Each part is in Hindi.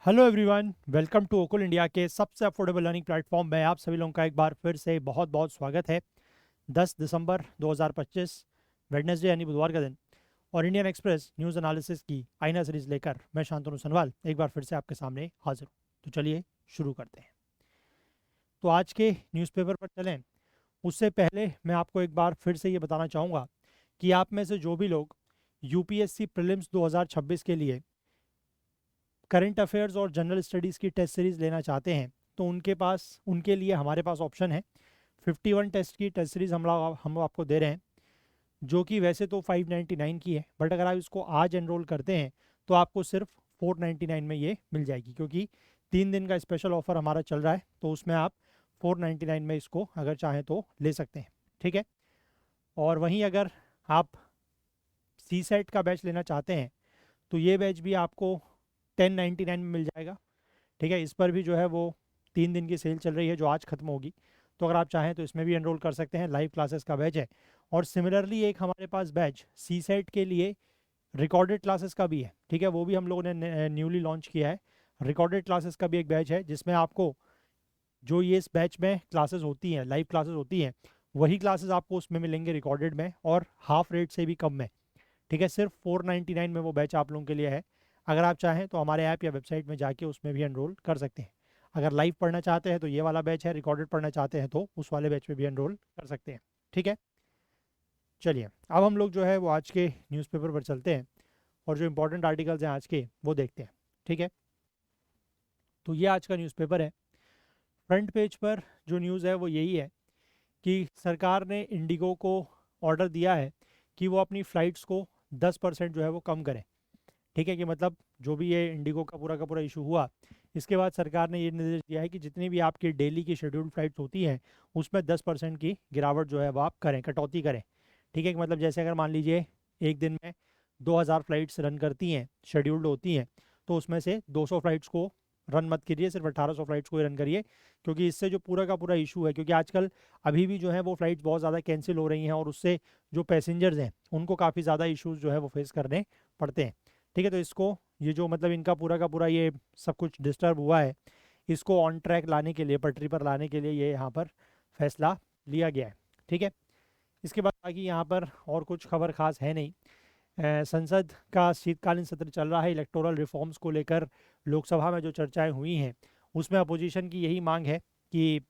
Hello everyone, welcome to Okul India के सबसे अफोर्डेबल लर्निंग प्लेटफॉर्म में आप सभी लोगों का एक बार फिर से बहुत बहुत स्वागत है। 10 दिसंबर 2025 वेडनेसडे यानी बुधवार का दिन और इंडियन एक्सप्रेस न्यूज़ एनालिसिस की आईना सीरीज लेकर मैं शांतनु सनवाल एक बार फिर से आपके सामने हाजिर हूँ। तो चलिए शुरू करते हैं। तो आज के न्यूज़पेपर पर चलें उससे पहले मैं आपको एक बार फिर से ये बताना चाहूँगा कि आप में से जो भी लोग यूपीएससी प्रीलिम्स 2026 के लिए करंट अफेयर्स और जनरल स्टडीज़ की टेस्ट सीरीज़ लेना चाहते हैं तो उनके लिए हमारे पास ऑप्शन है। 51 टेस्ट की टेस्ट सीरीज़ हम आपको दे रहे हैं, जो कि वैसे तो 599 की है, बट अगर आप इसको आज एनरोल करते हैं तो आपको सिर्फ 499 में ये मिल जाएगी, क्योंकि 3 दिन का स्पेशल ऑफर हमारा चल रहा है। तो उसमें आप 499 में इसको अगर चाहें तो ले सकते हैं, ठीक है। और वहीं अगर आप सी सेट का बैच लेना चाहते हैं तो ये बैच भी आपको 1099 में मिल जाएगा, ठीक है। इस पर भी जो है वो 3 दिन की सेल चल रही है जो आज खत्म होगी। तो अगर आप चाहें तो इसमें भी एनरोल कर सकते हैं, लाइव क्लासेस का बैच है। और सिमिलरली एक हमारे पास बैच सी सेट के लिए रिकॉर्डेड क्लासेस का भी है, ठीक है। वो भी हम लोगों ने न्यूली लॉन्च किया है। रिकॉर्डेड क्लासेस का भी एक बैच है जिसमें आपको जो ये इस बैच में क्लासेस होती हैं, लाइव क्लासेस होती हैं, वही क्लासेस आपको उसमें मिलेंगे रिकॉर्डेड में और हाफ रेट से भी कम में, ठीक है। सिर्फ 499 में वो बैच आप लोगों के लिए है। अगर आप चाहें तो हमारे ऐप या वेबसाइट में जाके उसमें भी एनरोल कर सकते हैं। अगर लाइव पढ़ना चाहते हैं तो ये वाला बैच है, रिकॉर्डेड पढ़ना चाहते हैं तो उस वाले बैच में भी एनरोल कर सकते हैं, ठीक है। चलिए अब हम लोग जो है वो आज के न्यूज़पेपर पर चलते हैं और जो इंपॉर्टेंट आर्टिकल्स हैं आज के वो देखते हैं, ठीक है। तो ये आज का न्यूज़पेपर है। फ्रंट पेज पर जो न्यूज़ है वो यही है कि सरकार ने इंडिगो को ऑर्डर दिया है कि वो अपनी फ़्लाइट्स को 10% जो है वो कम करें, ठीक है। कि मतलब जो भी ये इंडिगो का पूरा इशू हुआ, इसके बाद सरकार ने ये निर्देश दिया है कि जितनी भी आपकी डेली की शेड्यूल्ड फ्लाइट्स होती हैं उसमें 10% की गिरावट जो है वो आप करें, कटौती करें, ठीक है। कि मतलब जैसे अगर मान लीजिए एक दिन में 2000 फ्लाइट्स रन करती हैं, शेड्यूल्ड होती हैं, तो उसमें से 200 फ्लाइट्स को रन मत करिए, सिर्फ 1800 फ्लाइट्स को ही रन करिए। क्योंकि इससे जो पूरा का पूरा इशू है, क्योंकि आजकल अभी भी जो है वो फ्लाइट्स बहुत ज़्यादा कैंसिल हो रही हैं और उससे जो पैसेंजर्स हैं उनको काफ़ी ज़्यादा इशूज़ जो है वो फेस करने पड़ते हैं, ठीक है। तो इसको ये जो मतलब इनका पूरा का पूरा ये सब कुछ डिस्टर्ब हुआ है, इसको ऑन ट्रैक लाने के लिए, पटरी पर लाने के लिए ये यहाँ पर फैसला लिया गया है, ठीक है। इसके बाद बाकी यहाँ पर और कुछ खबर खास है नहीं। संसद का शीतकालीन सत्र चल रहा है। इलेक्टोरल रिफॉर्म्स को लेकर लोकसभा में जो चर्चाएं हुई हैं उसमें अपोजिशन की यही मांग है कि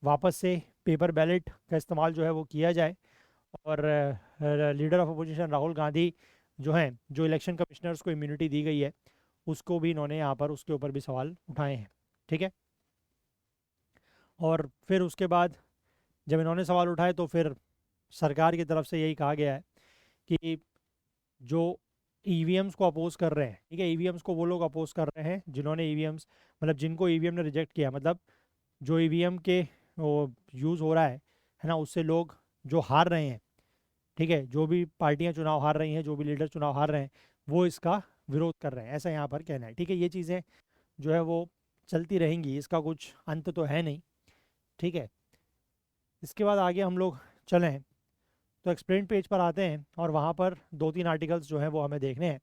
वापस से पेपर बैलेट का इस्तेमाल जो है वो किया जाए। और leader of opposition Rahul Gandhi जो हैं, जो इलेक्शन कमिश्नर्स को इम्यूनिटी दी गई है, उसको भी इन्होंने यहाँ पर उसके ऊपर भी सवाल उठाए हैं, ठीक है। और फिर उसके बाद जब इन्होंने सवाल उठाए तो फिर सरकार की तरफ से यही कहा गया है कि जो ईवीएम्स को अपोज कर रहे हैं, ठीक है, ईवीएम्स को वो लोग अपोज कर रहे हैं जिन्होंने ईवीएम्स मतलब जिनको ईवीएम ने रिजेक्ट किया, मतलब जो ईवीएम के वो यूज़ हो रहा है ना, उससे लोग जो हार रहे हैं, ठीक है, जो भी पार्टियां चुनाव हार रही हैं, जो भी लीडर चुनाव हार रहे हैं, वो इसका विरोध कर रहे हैं, ऐसा यहाँ पर कहना है, ठीक है। ये चीज़ें जो है वो चलती रहेंगी, इसका कुछ अंत तो है नहीं, ठीक है। इसके बाद आगे हम लोग चलें तो एक्सप्लेन पेज पर आते हैं और वहाँ पर 2-3 आर्टिकल्स जो हैं वो हमें देखने हैं।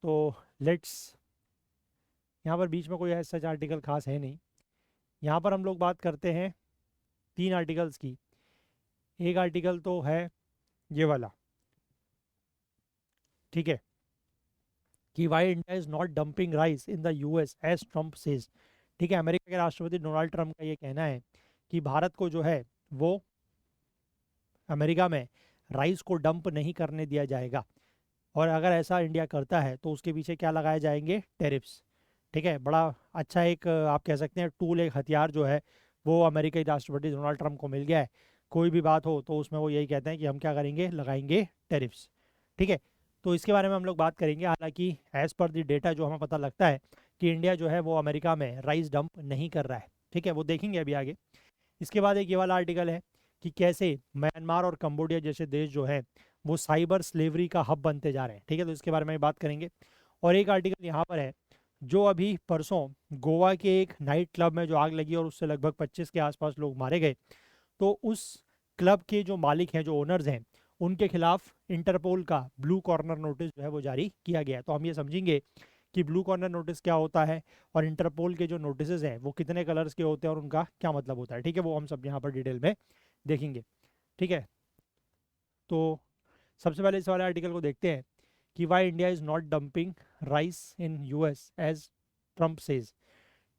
तो लेट्स, यहाँ पर बीच में कोई ऐसा सच आर्टिकल खास है नहीं। यहाँ पर हम लोग बात करते हैं 3 आर्टिकल्स की। एक आर्टिकल तो है ये वाला, ठीक है, कि why India is not dumping rice in the US as Trump says, ठीक है। अमेरिका के राष्ट्रपति डोनाल्ड ट्रम्प का ये कहना है कि भारत को जो है वो अमेरिका में राइस को डंप नहीं करने दिया जाएगा, और अगर ऐसा इंडिया करता है तो उसके पीछे क्या लगाए जाएंगे, टेरिफ्स, ठीक है। बड़ा अच्छा एक आप कह सकते हैं टूल, एक हथियार जो है वो अमेरिकी राष्ट्रपति डोनाल्ड ट्रम्प को मिल गया है। कोई भी बात हो तो उसमें वो यही कहते हैं कि हम क्या करेंगे, लगाएंगे टेरिफ्स, ठीक है। तो इसके बारे में हम लोग बात करेंगे। हालांकि एज़ पर द डेटा जो हमें पता लगता है कि इंडिया जो है वो अमेरिका में राइस डंप नहीं कर रहा है, ठीक है, वो देखेंगे अभी आगे। इसके बाद एक ये वाला आर्टिकल है कि कैसे म्यांमार और कंबोडिया जैसे देश जो है वो साइबर स्लेवरी का हब बनते जा रहे हैं, ठीक है। तो इसके बारे में बात करेंगे। और एक आर्टिकल यहाँ पर है जो अभी परसों गोवा के एक नाइट क्लब में जो आग लगी और उससे लगभग 25 के आसपास लोग मारे गए, तो उस क्लब के जो मालिक हैं, जो ओनर्स हैं, उनके खिलाफ इंटरपोल का ब्लू कॉर्नर नोटिस जो है वो जारी किया गया है। तो हम ये समझेंगे कि ब्लू कॉर्नर नोटिस क्या होता है और इंटरपोल के जो नोटिस हैं वो कितने कलर्स के होते हैं और उनका क्या मतलब होता है, ठीक है, वो हम सब यहाँ पर डिटेल में देखेंगे। ठीक है, तो सबसे पहले इस वाले आर्टिकल को देखते हैं कि why India is not dumping rice in US as Trump says.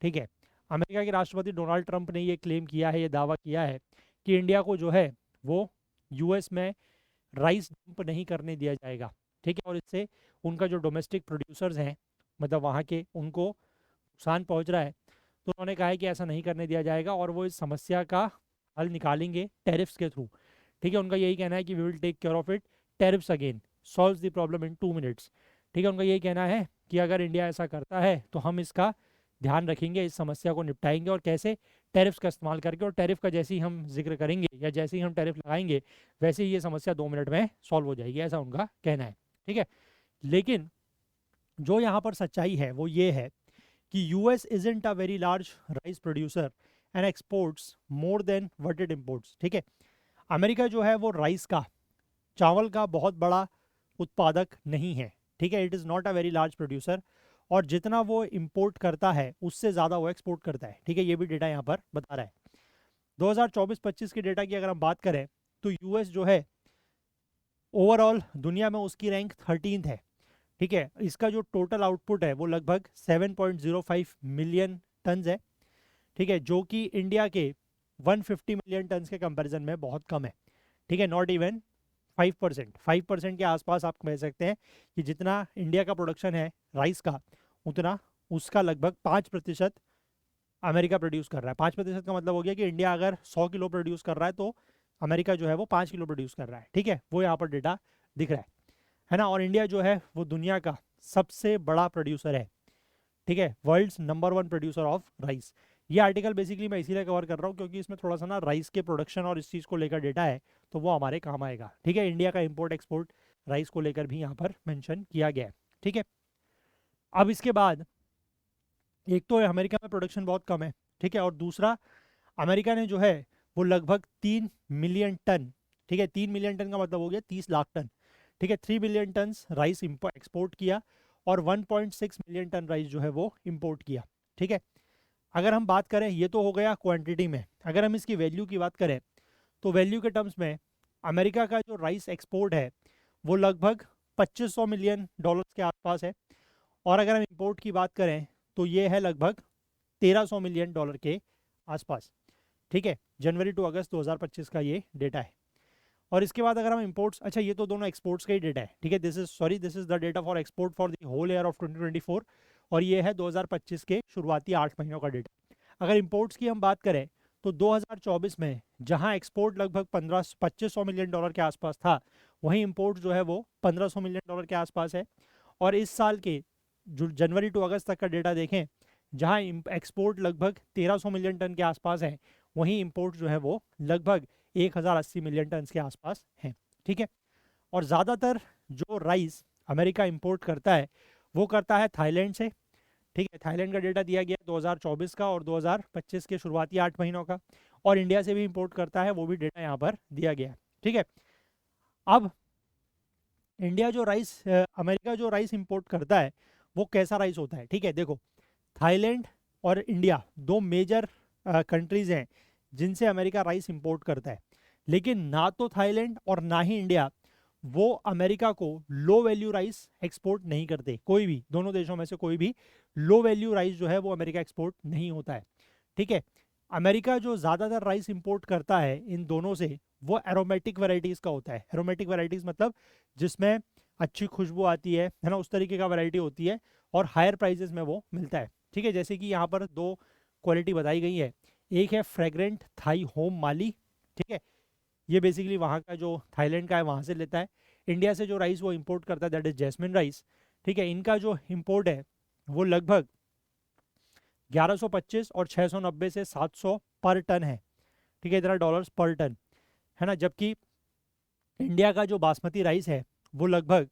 ठीक है, अमेरिका के राष्ट्रपति डोनाल्ड ट्रंप ने ये क्लेम किया है, ये दावा किया है कि इंडिया को जो है वो यूएस में राइस डंप नहीं करने दिया जाएगा। ठीक है, और इससे उनका जो डोमेस्टिक प्रोड्यूसर्स हैं, मतलब वहाँ के, उनको नुकसान पहुँच रहा है। तो उन्होंने कहा है कि ऐसा नहीं करने दिया जाएगा और वो इस समस्या का हल निकालेंगे टैरिफ्स के थ्रू। ठीक है, उनका यही कहना है कि we will take care of it, tariffs again solve the problem in 2 minutes. ठीक है, उनका यही कहना है कि अगर इंडिया ऐसा करता है तो हम इसका ध्यान रखेंगे, इस समस्या को निपटाएंगे, और कैसे, टैरिफ्स का इस्तेमाल करके, और टैरिफ का जैसे ही हम जिक्र करेंगे या जैसे ही हम टैरिफ लगाएंगे वैसे ही ये समस्या 2 मिनट में सॉल्व हो जाएगी, ऐसा उनका कहना है। ठीक है, लेकिन जो यहाँ पर सच्चाई है वो ये है कि US isn't a very large rice producer and exports more than what it imports. ठीक है, अमेरिका जो है वो राइस का, चावल का बहुत बड़ा उत्पादक नहीं है। ठीक है, it is not a very large producer, और जितना वो इंपोर्ट करता है उससे ज़्यादा वो एक्सपोर्ट करता है। ठीक है, ये भी डेटा यहाँ पर बता रहा है। 2024-25 के डेटा की अगर हम बात करें तो यूएस जो है ओवरऑल दुनिया में उसकी रैंक 13th है। ठीक है, इसका जो टोटल आउटपुट है वो लगभग 7.05 मिलियन टन्स है। ठीक है, जो कि इंडिया के 150 मिलियन टन्स के कंपैरिजन में बहुत कम है। ठीक है, नॉट इवन 5% के आसपास आप कह सकते हैं कि जितना इंडिया का प्रोडक्शन है राइस का, उतना उसका लगभग 5% अमेरिका प्रोड्यूस कर रहा है। 5% का मतलब हो गया कि इंडिया अगर 100 किलो प्रोड्यूस कर रहा है तो अमेरिका जो है वो 5 किलो प्रोड्यूस कर रहा है। ठीक है, वो यहाँ पर डेटा दिख रहा है ना। और इंडिया जो है वो दुनिया का सबसे बड़ा प्रोड्यूसर है। ठीक है, world's number 1 producer of rice. ये आर्टिकल बेसिकली मैं इसीलिए कवर कर रहा हूँ क्योंकि इसमें थोड़ा सा ना राइस के प्रोडक्शन और इस चीज़ को लेकर डेटा है, तो वो हमारे काम आएगा। ठीक है, इंडिया का इम्पोर्ट एक्सपोर्ट राइस को लेकर भी यहाँ पर मेंशन किया गया है। ठीक है, अब इसके बाद एक तो अमेरिका में प्रोडक्शन बहुत कम है। ठीक है, और दूसरा अमेरिका ने जो है वो लगभग 3 मिलियन टन, ठीक है, 3 मिलियन टन का मतलब हो गया 30 लाख टन। ठीक है, 3 मिलियन टन राइस एक्सपोर्ट किया और 1.6 मिलियन टन राइस जो है वो इम्पोर्ट किया। ठीक है, अगर हम बात करें, ये तो हो गया क्वांटिटी में, अगर हम इसकी वैल्यू की बात करें तो वैल्यू के टर्म्स में अमेरिका का जो राइस एक्सपोर्ट है वो लगभग 2500 मिलियन डॉलर्स के आसपास है, और अगर हम इंपोर्ट की बात करें तो ये है लगभग 1300 मिलियन डॉलर के आसपास। ठीक है, जनवरी टू अगस्त 2025 का ये डेटा है। और इसके बाद अगर हम इंपोर्ट्स, अच्छा ये तो दोनों एक्सपोर्ट्स का ही डेटा है। ठीक है, this is the data for export for the whole year of 2024, और ये है 2025 के शुरुआती 8 महीनों का डेटा। अगर इंपोर्ट्स की हम बात करें तो 2024 में जहां एक्सपोर्ट लगभग 2500 मिलियन डॉलर के आसपास था, वहीं इंपोर्ट जो है वो 1500 मिलियन डॉलर के आसपास है। और इस साल के जो जनवरी टू अगस्त तक का डेटा देखें, जहां एक्सपोर्ट लगभग 1300 मिलियन टन के आसपास है, वहीं इंपोर्ट जो है वो लगभग 1080 मिलियन टन के आसपास हैं। ठीक है, और ज़्यादातर जो राइस अमेरिका इंपोर्ट करता है वो करता है थाईलैंड से। ठीक है, थाईलैंड का डेटा दिया गया है 2024 का और 2025 के शुरुआती 8 महीनों का, और इंडिया से भी इंपोर्ट करता है, वो भी डेटा यहाँ पर दिया गया है। ठीक है, अब इंडिया जो राइस अमेरिका जो राइस इंपोर्ट करता है वो कैसा राइस होता है। ठीक है, देखो, थाईलैंड और इंडिया दो मेजर कंट्रीज हैं जिनसे अमेरिका राइस इंपोर्ट करता है, लेकिन ना तो थाईलैंड और ना ही इंडिया वो अमेरिका को लो वैल्यू राइस एक्सपोर्ट नहीं करते। कोई भी दोनों देशों में से कोई भी लो वैल्यू राइस जो है वो अमेरिका एक्सपोर्ट नहीं होता है। ठीक है, अमेरिका जो ज़्यादातर राइस इंपोर्ट करता है इन दोनों से वो एरोमेटिक वैरायटीज़ का होता है। एरोमेटिक वैरायटीज़ मतलब जिसमें अच्छी खुशबू आती है ना, उस तरीके का वैरायटी होती है, और हायर प्राइजेस में वो मिलता है। ठीक है, जैसे कि यहाँ पर दो क्वालिटी बताई गई है, एक है फ्रेग्रेंट थाई होम माली। ठीक है, ये बेसिकली वहाँ का जो थाईलैंड का है वहाँ से लेता है। इंडिया से जो राइस वो इंपोर्ट करता है दैट इज जैस्मिन राइस। ठीक है, इनका जो इंपोर्ट है वो लगभग 1125 और 690 से 700 पर टन है। ठीक है, इतना डॉलर्स पर टन है ना। जबकि इंडिया का जो बासमती राइस है वो लगभग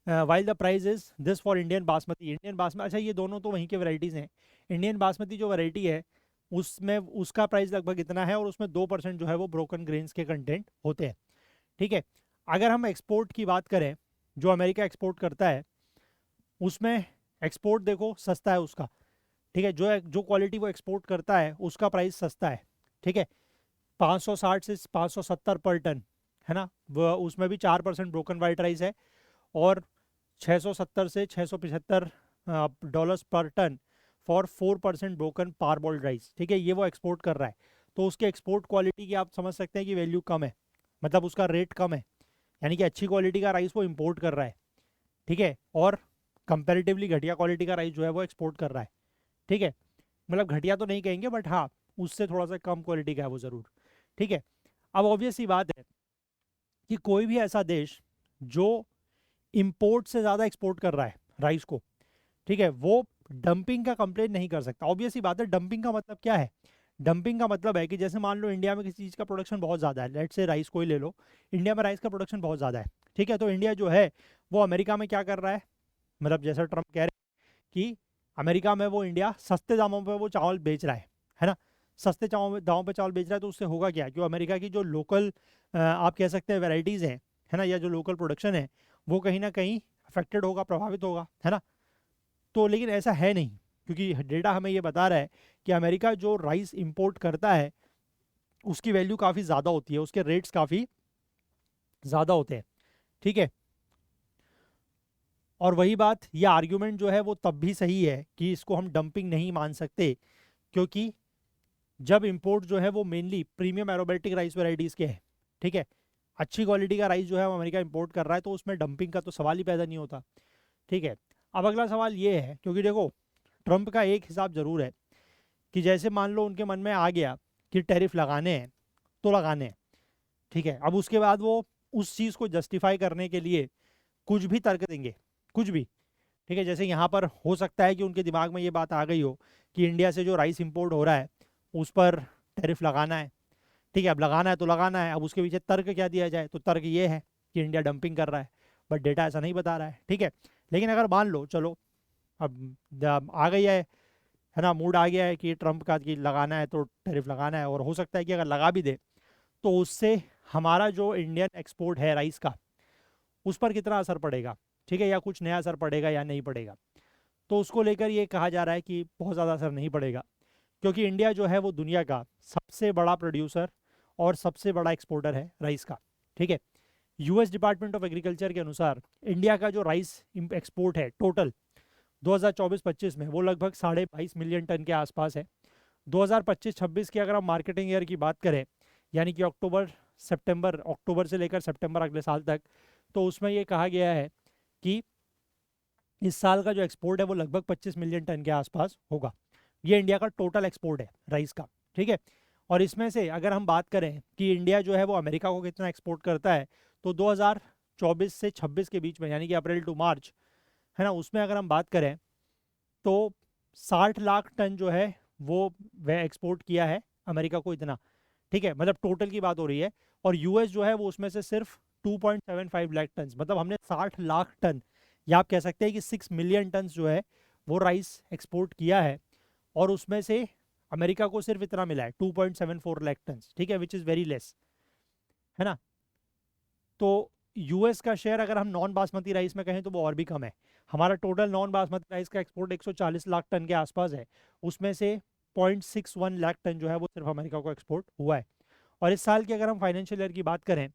while the price is this for Indian basmati, अच्छा ये दोनों तो वहीं के वैरायटीज़ हैं। इंडियन बासमती जो वैरायटी है उसमें उसका प्राइस लगभग इतना है, और उसमें 2% जो है वो ब्रोकन ग्रेन्स के कंटेंट होते हैं। ठीक है, अगर हम एक्सपोर्ट की बात करें, जो अमेरिका एक्सपोर्ट करता है उसमें एक्सपोर्ट देखो सस्ता है उसका, ठीक है, जो क्वालिटी वो एक्सपोर्ट करता है उसका प्राइस सस्ता है, ठीक है, 560 से 570 पर टन, है ना, वो उसमें भी 4% ब्रोकन वाइट राइस है, और 670 से 675 डॉलर्स पर ton for 4% broken parboiled rice, ठीक है, ये वो एक्सपोर्ट कर रहा है। तो उसके एक्सपोर्ट क्वालिटी की आप समझ सकते हैं कि वैल्यू कम है, मतलब उसका रेट कम है, यानी कि अच्छी क्वालिटी का राइस वो इंपोर्ट कर रहा है, ठीक है, और कंपैरेटिवली घटिया क्वालिटी का राइस जो है वो एक्सपोर्ट कर रहा है, ठीक है, मतलब घटिया तो नहीं कहेंगे बट हाँ, उससे थोड़ा सा कम क्वालिटी का है वो ज़रूर, ठीक है। अब ऑब्वियस ही बात है कि कोई भी ऐसा देश जो इंपोर्ट से ज़्यादा एक्सपोर्ट कर रहा है राइस को, ठीक है, वो डंपिंग का कंप्लेन नहीं कर सकता। ऑब्वियस ही बात है, डंपिंग का मतलब क्या है? डंपिंग का मतलब है कि जैसे मान लो इंडिया में किसी चीज़ का प्रोडक्शन बहुत ज़्यादा है, लेट्स से राइस को ही ले लो, इंडिया में राइस का प्रोडक्शन बहुत ज़्यादा है, ठीक है, तो इंडिया जो है वो अमेरिका में क्या कर रहा है, मतलब जैसा ट्रम्प कह रहे हैं कि अमेरिका में वो इंडिया सस्ते दामों पे वो चावल बेच रहा है ना, सस्ते दामों पे चावल बेच रहा है, तो उससे होगा क्या कि अमेरिका की जो लोकल आप कह सकते हैं वेराइटीज़ हैं, है ना, या जो लोकल प्रोडक्शन है वो कहीं ना कहीं अफेक्टेड होगा, प्रभावित होगा, है ना। तो लेकिन ऐसा है नहीं, क्योंकि डेटा हमें ये बता रहा है कि अमेरिका जो राइस इंपोर्ट करता है उसकी वैल्यू काफ़ी ज़्यादा होती है, उसके रेट्स काफ़ी ज़्यादा होते हैं, ठीक है। और वही बात, ये आर्ग्यूमेंट जो है वो तब भी सही है कि इसको हम डंपिंग नहीं मान सकते, क्योंकि जब इंपोर्ट जो है वो mainly premium aromatic rice varieties के हैं, ठीक है, अच्छी क्वालिटी का राइस जो है वो अमेरिका इंपोर्ट कर रहा है, तो उसमें डंपिंग का तो सवाल ही पैदा नहीं होता, ठीक है। अब अगला सवाल ये है, क्योंकि देखो ट्रंप का एक हिसाब ज़रूर है कि जैसे मान लो उनके मन में आ गया कि टैरिफ लगाने हैं तो लगाने हैं, ठीक है, अब उसके बाद वो उस चीज़ को जस्टिफाई करने के लिए कुछ भी तर्क देंगे, कुछ भी, ठीक है, जैसे यहाँ पर हो सकता है कि उनके दिमाग में ये बात आ गई हो कि इंडिया से जो राइस इंपोर्ट हो रहा है उस पर टैरिफ लगाना है, ठीक है, अब लगाना है तो लगाना है, अब उसके पीछे तर्क क्या दिया जाए, तो तर्क ये है कि इंडिया डंपिंग कर रहा है, बट डेटा ऐसा नहीं बता रहा है, ठीक है। लेकिन अगर मान लो चलो अब आ गई है ना, मूड आ गया है कि ट्रंप का कि लगाना है तो टैरिफ लगाना है, और हो सकता है कि अगर लगा भी दे तो उससे हमारा जो इंडियन एक्सपोर्ट है राइस का उस पर कितना असर पड़ेगा, ठीक है, या कुछ नया असर पड़ेगा या नहीं पड़ेगा। तो उसको लेकर ये कहा जा रहा है कि बहुत ज़्यादा असर नहीं पड़ेगा, क्योंकि इंडिया जो है वो दुनिया का सबसे बड़ा प्रोड्यूसर और सबसे बड़ा एक्सपोर्टर है राइस का, ठीक है। यूएस डिपार्टमेंट ऑफ एग्रीकल्चर के अनुसार इंडिया का जो राइस एक्सपोर्ट है टोटल 2024-25 में वो लगभग 22.5 मिलियन टन के आसपास है। 2025-26 की अगर हम मार्केटिंग ईयर की बात करें, यानी कि अक्टूबर से लेकर सितंबर अगले साल तक, तो उसमें ये कहा गया है कि इस साल का जो एक्सपोर्ट है वो लगभग 25 मिलियन टन के आसपास होगा। ये इंडिया का टोटल एक्सपोर्ट है राइस का, ठीक है। और इसमें से अगर हम बात करें कि इंडिया जो है वो अमेरिका को कितना एक्सपोर्ट करता है, तो 2024 से 26 के बीच में, यानी कि अप्रैल टू मार्च, है ना, उसमें अगर हम बात करें तो 60 लाख टन जो है वो वह एक्सपोर्ट किया है अमेरिका को इतना, ठीक है, मतलब टोटल की बात हो रही है। और यूएस जो है वो उसमें से सिर्फ 2.75 लाख टन, मतलब हमने 60 लाख टन, या आप कह सकते हैं कि 6 मिलियन टन जो है वो राइस एक्सपोर्ट किया है, और उसमें से अमेरिका को सिर्फ इतना मिला है 2.74 लाख टन, ठीक है, विच इज़ वेरी लेस, है ना। तो यूएस का शेयर अगर हम नॉन बासमती राइस में कहें तो वो और भी कम है। हमारा टोटल नॉन बासमती राइस का एक्सपोर्ट 140 लाख टन के आसपास है, उसमें से 0.61 लाख टन जो है वो सिर्फ अमेरिका को एक्सपोर्ट हुआ है। और इस साल की अगर हम फाइनेंशियल ईयर की बात करें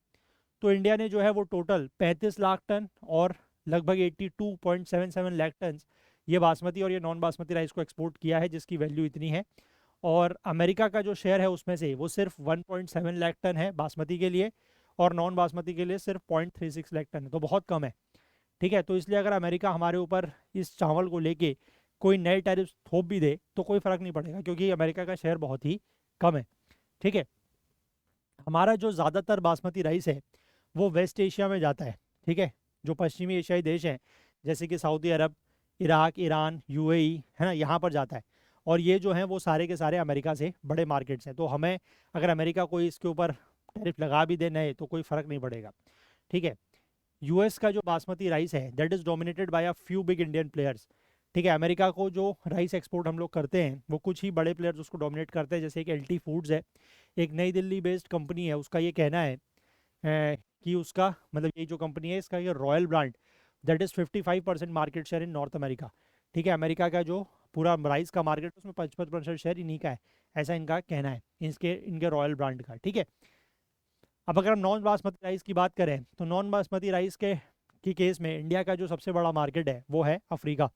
तो इंडिया ने जो है वो टोटल 35 लाख टन और लगभग 82.77 लाख टन ये बासमती और ये नॉन बासमती राइस को एक्सपोर्ट किया है, जिसकी वैल्यू इतनी है। और अमेरिका का जो शेयर है उसमें से वो सिर्फ 1.7 लाख टन है बासमती के लिए, और नॉन बासमती के लिए सिर्फ 0.36 लाख टन है, तो बहुत कम है, ठीक है। तो इसलिए अगर अमेरिका हमारे ऊपर इस चावल को लेके कोई नए टैरिफ थोप भी दे तो कोई फ़र्क नहीं पड़ेगा, क्योंकि अमेरिका का शेयर बहुत ही कम है, ठीक है। हमारा जो ज़्यादातर बासमती राइस है वो वेस्ट एशिया में जाता है, ठीक है, जो पश्चिमी एशियाई देश हैं जैसे कि सऊदी अरब, इराक, ईरान, यूएई, है ना, यहाँ पर जाता है। और ये जो हैं वो सारे के सारे अमेरिका से बड़े मार्केट्स हैं, तो हमें अगर अमेरिका कोई इसके ऊपर टैरिफ लगा भी दे नए तो कोई फ़र्क नहीं पड़ेगा, ठीक है। यूएस का जो बासमती राइस है that is dominated by a few big Indian players, ठीक है। अमेरिका को जो राइस एक्सपोर्ट हम लोग करते हैं वो कुछ ही बड़े प्लेयर्स उसको डोमिनेट करते हैं, जैसे एक एलटी फूड्स है, एक नई दिल्ली बेस्ड कंपनी है, उसका ये कहना है कि उसका मतलब ये जो कंपनी है इसका ये royal brand that is 55% market share in north America, ठीक है, अमेरिका का जो पूरा राइस का मार्केट उसमें 55% शेयर इन्हीं का है, ऐसा इनका कहना है, इनके इनके रॉयल ब्रांड का। ठीक है, अब अगर हम नॉन बासमती राइस की बात करें तो नॉन बासमती राइस के केस में इंडिया का जो सबसे बड़ा मार्केट है वो है अफ्रीका।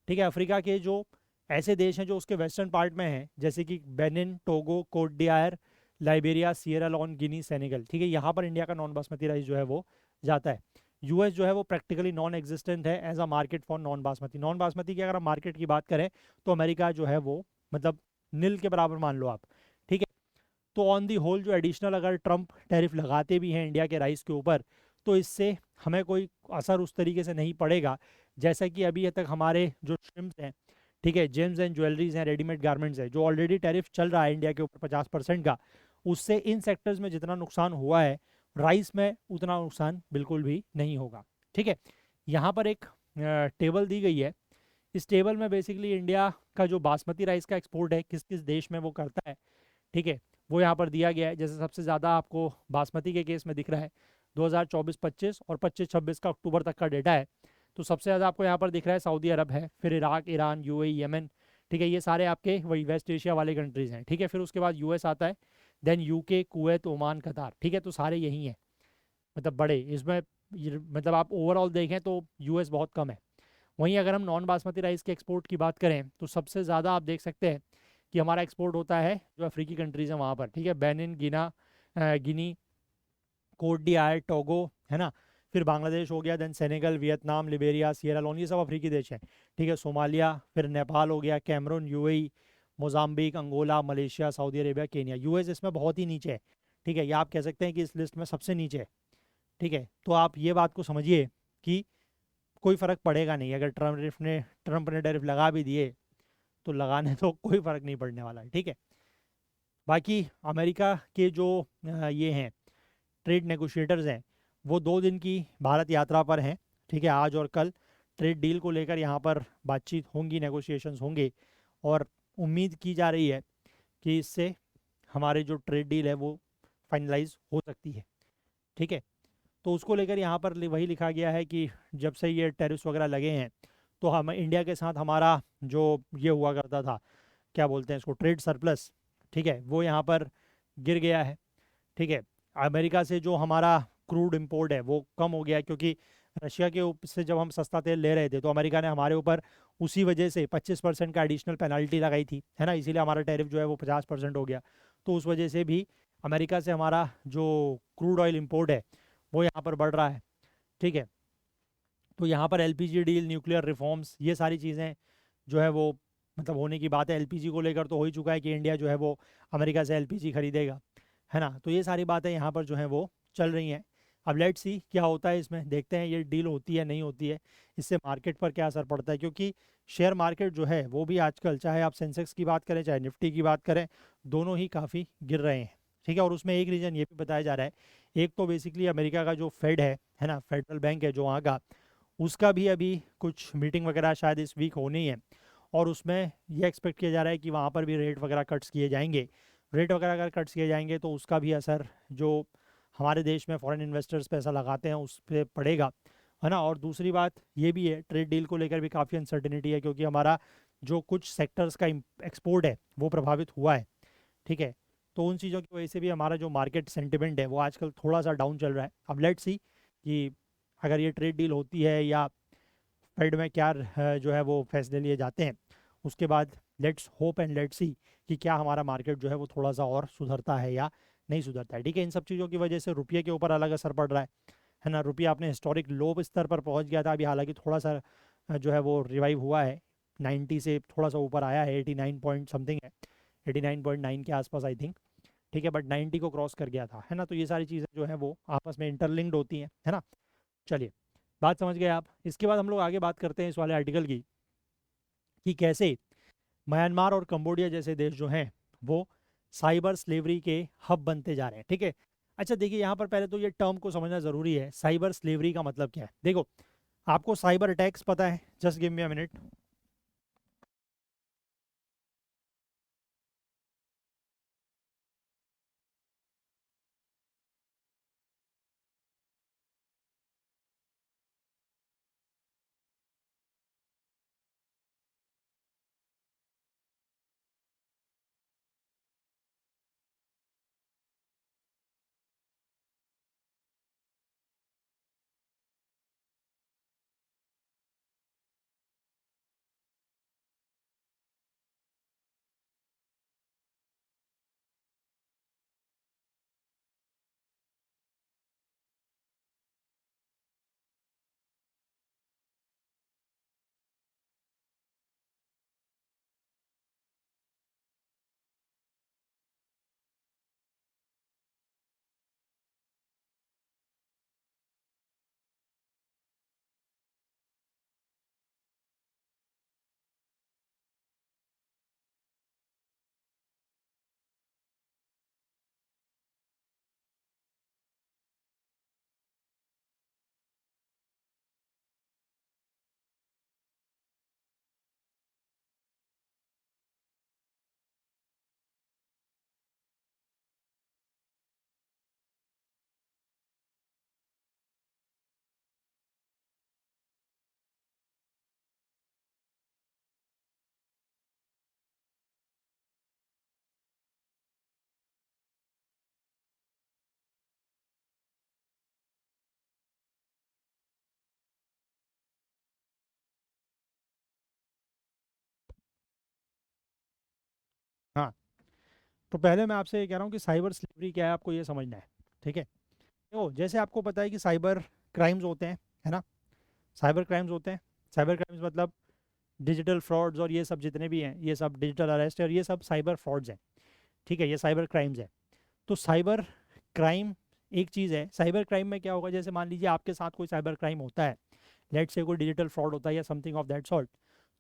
ठीक है, अफ्रीका के जो ऐसे देश हैं जो उसके वेस्टर्न पार्ट में हैं, जैसे कि Benin, Togo, Cote d'Ivoire, Liberia, Sierra Leone, Guinea, Senegal. ठीक है, यहाँ पर इंडिया का नॉन बासमती राइस जो है वो जाता है। यूएस जो है वो प्रैक्टिकली नॉन एग्जिस्टेंट है as a market for non basmati. Non basmati की अगर हम मार्केट की बात करें तो अमेरिका जो है वो मतलब नील के बराबर मान लो आप। ठीक है, तो ऑन दी होल जो एडिशनल अगर ट्रम्प टैरिफ लगाते भी हैं इंडिया के राइस के ऊपर, तो इससे हमें कोई असर उस तरीके से नहीं पड़ेगा जैसा कि अभी तक हमारे जो श्रिम्स हैं, ठीक है, जेम्स एंड ज्वेलरीज हैं, रेडीमेड गारमेंट्स हैं, जो ऑलरेडी टैरिफ चल रहा है इंडिया के ऊपर 50% का, उससे इन सेक्टर्स में जितना नुकसान हुआ है राइस में उतना नुकसान बिल्कुल भी नहीं होगा। ठीक है, यहाँ पर एक टेबल दी गई है। इस टेबल में बेसिकली इंडिया का जो बासमती राइस का एक्सपोर्ट है किस किस देश में वो करता है, ठीक है, वो यहाँ पर दिया गया है। जैसे सबसे ज़्यादा आपको बासमती के केस में दिख रहा है 2024-25 और 25-26 का अक्टूबर तक का डेटा है। तो सबसे ज़्यादा आपको यहाँ पर दिख रहा है सऊदी अरब है, फिर इराक, ईरान, यूएई, यमन। ठीक है, ये सारे आपके वही वेस्ट एशिया वाले कंट्रीज़ हैं। ठीक है, फिर उसके बाद यूएस आता है, देन यूके, कुवैत, ओमान, कतार। ठीक है, तो सारे यही हैं, मतलब बड़े इसमें मतलब आप ओवरऑल देखें तो यूएस बहुत कम है। वहीं अगर हम नॉन बासमती राइस के एक्सपोर्ट की बात करें तो सबसे ज़्यादा आप देख सकते हैं कि हमारा एक्सपोर्ट होता है जो अफ्रीकी कंट्रीज़ हैं वहाँ पर। ठीक है, Benin, Guinea, Cote d'Ivoire, है ना, फिर बांग्लादेश हो गया, then Senegal, Vietnam, Liberia, Sierra Leone, ये सब अफ्रीकी देश हैं। ठीक है, सोमालिया, फिर नेपाल हो गया, Cameroon, UAE, Mozambique, Angola, Malaysia, Saudi Arabia, Kenya. US इसमें बहुत ही नीचे है। ठीक है, ये आप कह सकते हैं कि इस लिस्ट में सबसे नीचे है। ठीक है, तो आप ये बात को समझिए कि कोई फ़र्क पड़ेगा नहीं अगर ट्रम्प ने टैरिफ लगा भी दिए, तो लगाने तो कोई फ़र्क नहीं पड़ने वाला है। ठीक है, बाकी अमेरिका के जो ये हैं ट्रेड नेगोशिएटर्स हैं, वो 2 दिन की भारत यात्रा पर हैं। ठीक है, आज और कल ट्रेड डील को लेकर यहाँ पर बातचीत होंगी, नेगोशिएशंस होंगे, और उम्मीद की जा रही है कि इससे हमारे जो ट्रेड डील है वो फाइनलाइज हो सकती है। ठीक है, तो उसको लेकर यहाँ पर वही लिखा गया है कि जब से ये टेरिस वगैरह लगे हैं तो हम इंडिया के साथ हमारा जो ये हुआ करता था, क्या बोलते हैं इसको, ट्रेड सरप्लस, ठीक है, वो यहाँ पर गिर गया है। ठीक है, अमेरिका से जो हमारा क्रूड इंपोर्ट है वो कम हो गया है, क्योंकि रशिया के से जब हम सस्ता तेल ले रहे थे तो अमेरिका ने हमारे ऊपर उसी वजह से 25% का एडिशनल पेनल्टी लगाई थी, है ना, इसीलिए हमारा टैरिफ जो है वो 50% हो गया। तो उस वजह से भी अमेरिका से हमारा जो क्रूड ऑयल इंपोर्ट है वो यहाँ पर बढ़ रहा है। ठीक है, तो यहाँ पर एलपीजी डील, न्यूक्लियर रिफॉर्म्स, ये सारी चीज़ें जो है वो मतलब होने की बात है। एलपीजी को लेकर तो हो ही चुका है कि इंडिया जो है वो अमेरिका से एलपीजी खरीदेगा, है ना, तो ये सारी बातें यहाँ पर जो है वो चल रही हैं। अब लेट्स सी क्या होता है इसमें, देखते हैं ये डील होती है नहीं होती है, इससे मार्केट पर क्या असर पड़ता है, क्योंकि शेयर मार्केट जो है वो भी आजकल, चाहे आप सेंसेक्स की बात करें चाहे निफ्टी की बात करें, दोनों ही काफ़ी गिर रहे हैं। ठीक है, और उसमें एक रीज़न ये भी बताया जा रहा है, एक तो बेसिकली अमेरिका का जो फेड है ना, फेडरल बैंक है जो वहाँ का, उसका भी अभी कुछ मीटिंग वगैरह शायद इस वीक होनी है, और उसमें ये एक्सपेक्ट किया जा रहा है कि वहाँ पर भी रेट वगैरह कट्स किए जाएंगे। रेट वगैरह अगर कट्स किए जाएंगे तो उसका भी असर जो हमारे देश में फॉरेन इन्वेस्टर्स पैसा लगाते हैं उस पर पड़ेगा, है ना। और दूसरी बात ये भी है, ट्रेड डील को लेकर भी काफ़ी अनसर्टिनिटी है, क्योंकि हमारा जो कुछ सेक्टर्स का एक्सपोर्ट है वो प्रभावित हुआ है। ठीक है, तो उन चीज़ों की वजह से भी हमारा जो मार्केट सेंटिमेंट है वो आजकल थोड़ा सा डाउन चल रहा है। अब लेट्स सी कि अगर ये ट्रेड डील होती है या फेड में क्या जो है वो फैसले लिए जाते हैं, उसके बाद let's hope and let's see कि क्या हमारा मार्केट जो है वो थोड़ा सा और सुधरता है या नहीं सुधरता है। ठीक है, इन सब चीज़ों की वजह से रुपये के ऊपर अलग असर पड़ रहा है ना। रुपया अपने हिस्टोरिक लो स्तर पर पहुंच गया था, अभी हालांकि थोड़ा सा जो है वो रिवाइव हुआ है, 90 से थोड़ा सा ऊपर आया है, 89 पॉइंट समथिंग है, 89.9 के आसपास आई थिंक। ठीक है, बट 90 को क्रॉस कर गया था, है ना। तो ये सारी चीज़ें जो है वो आपस में इंटरलिंक्ड होती हैं, है ना। चलिए, बात समझ गए आप। इसके बाद हम लोग आगे बात करते हैं इस वाले आर्टिकल की, कि कैसे म्यांमार और कंबोडिया जैसे देश जो हैं वो साइबर स्लेवरी के हब बनते जा रहे हैं। ठीक है, अच्छा देखिए, यहाँ पर पहले तो ये टर्म को समझना ज़रूरी है, साइबर स्लेवरी का मतलब क्या है। देखो, आपको साइबर अटैक्स पता है, just give me a minute. तो पहले मैं आपसे ये कह रहा हूँ कि साइबर स्लेवरी क्या है, आपको ये समझना है। ठीक है, देखो जैसे आपको पता है कि साइबर क्राइम्स होते हैं, है ना, साइबर क्राइम्स होते हैं। साइबर क्राइम्स मतलब डिजिटल फ्रॉड्स और ये सब जितने भी हैं, ये सब डिजिटल अरेस्ट और ये सब साइबर फ्रॉड्स हैं। ठीक है, ये साइबर क्राइम्स है। तो साइबर क्राइम एक चीज़ है। साइबर क्राइम में क्या होगा, जैसे मान लीजिए आपके साथ कोई साइबर क्राइम होता है, लेट से कोई डिजिटल फ्रॉड होता है या समथिंग ऑफ दैट सॉर्ट,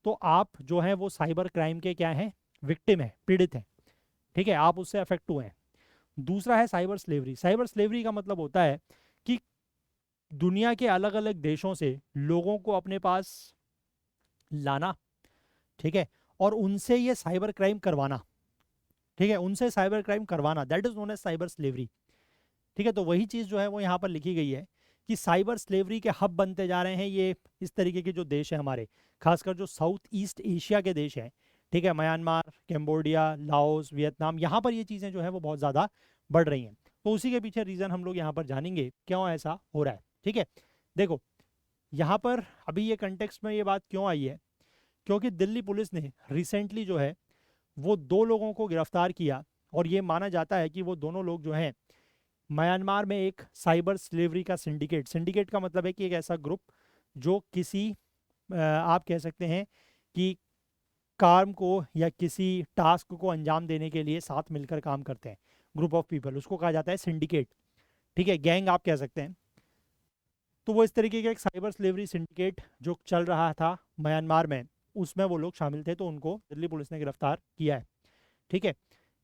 तो आप जो है वो साइबर क्राइम के क्या हैं, विक्टिम है, पीड़ित हैं। ठीक है, आप उससे अफेक्ट हुए हैं। दूसरा है साइबर स्लेवरी। साइबर स्लेवरी का मतलब होता है कि दुनिया के अलग अलग देशों से लोगों को अपने पास लाना, ठीक है, और उनसे ये साइबर क्राइम करवाना। ठीक है, उनसे साइबर क्राइम करवाना, that is known as cyber slavery. ठीक है, तो वही चीज़ जो है वो यहाँ पर लिखी गई है कि साइबर स्लेवरी के हब बनते जा रहे हैं ये इस तरीके के जो देश है हमारे, खासकर जो साउथ ईस्ट एशिया के देश हैं। ठीक है, म्यांमार, कैम्बोडिया, लाओस, वियतनाम, यहाँ पर ये चीज़ें जो है वो बहुत ज़्यादा बढ़ रही हैं। तो उसी के पीछे रीज़न हम लोग यहाँ पर जानेंगे क्यों ऐसा हो रहा है। ठीक है, देखो यहाँ पर अभी ये कंटेक्स्ट में ये बात क्यों आई है, क्योंकि दिल्ली पुलिस ने रिसेंटली जो है वो 2 लोगों को गिरफ्तार किया, और ये माना जाता है कि वो दोनों लोग जो हैं म्यांमार में एक साइबर स्लेवरी का सिंडिकेट, सिंडिकेट का मतलब है कि एक ऐसा ग्रुप जो किसी आप कह सकते हैं कि काम को या किसी टास्क को अंजाम देने के लिए साथ मिलकर काम करते हैं, ग्रुप ऑफ पीपल, उसको कहा जाता है सिंडिकेट। ठीक है, गैंग आप कह सकते हैं। तो वो इस तरीके का एक साइबर स्लेवरी सिंडिकेट जो चल रहा था म्यांमार में, उसमें वो लोग शामिल थे, तो उनको दिल्ली पुलिस ने गिरफ्तार किया है। ठीक है,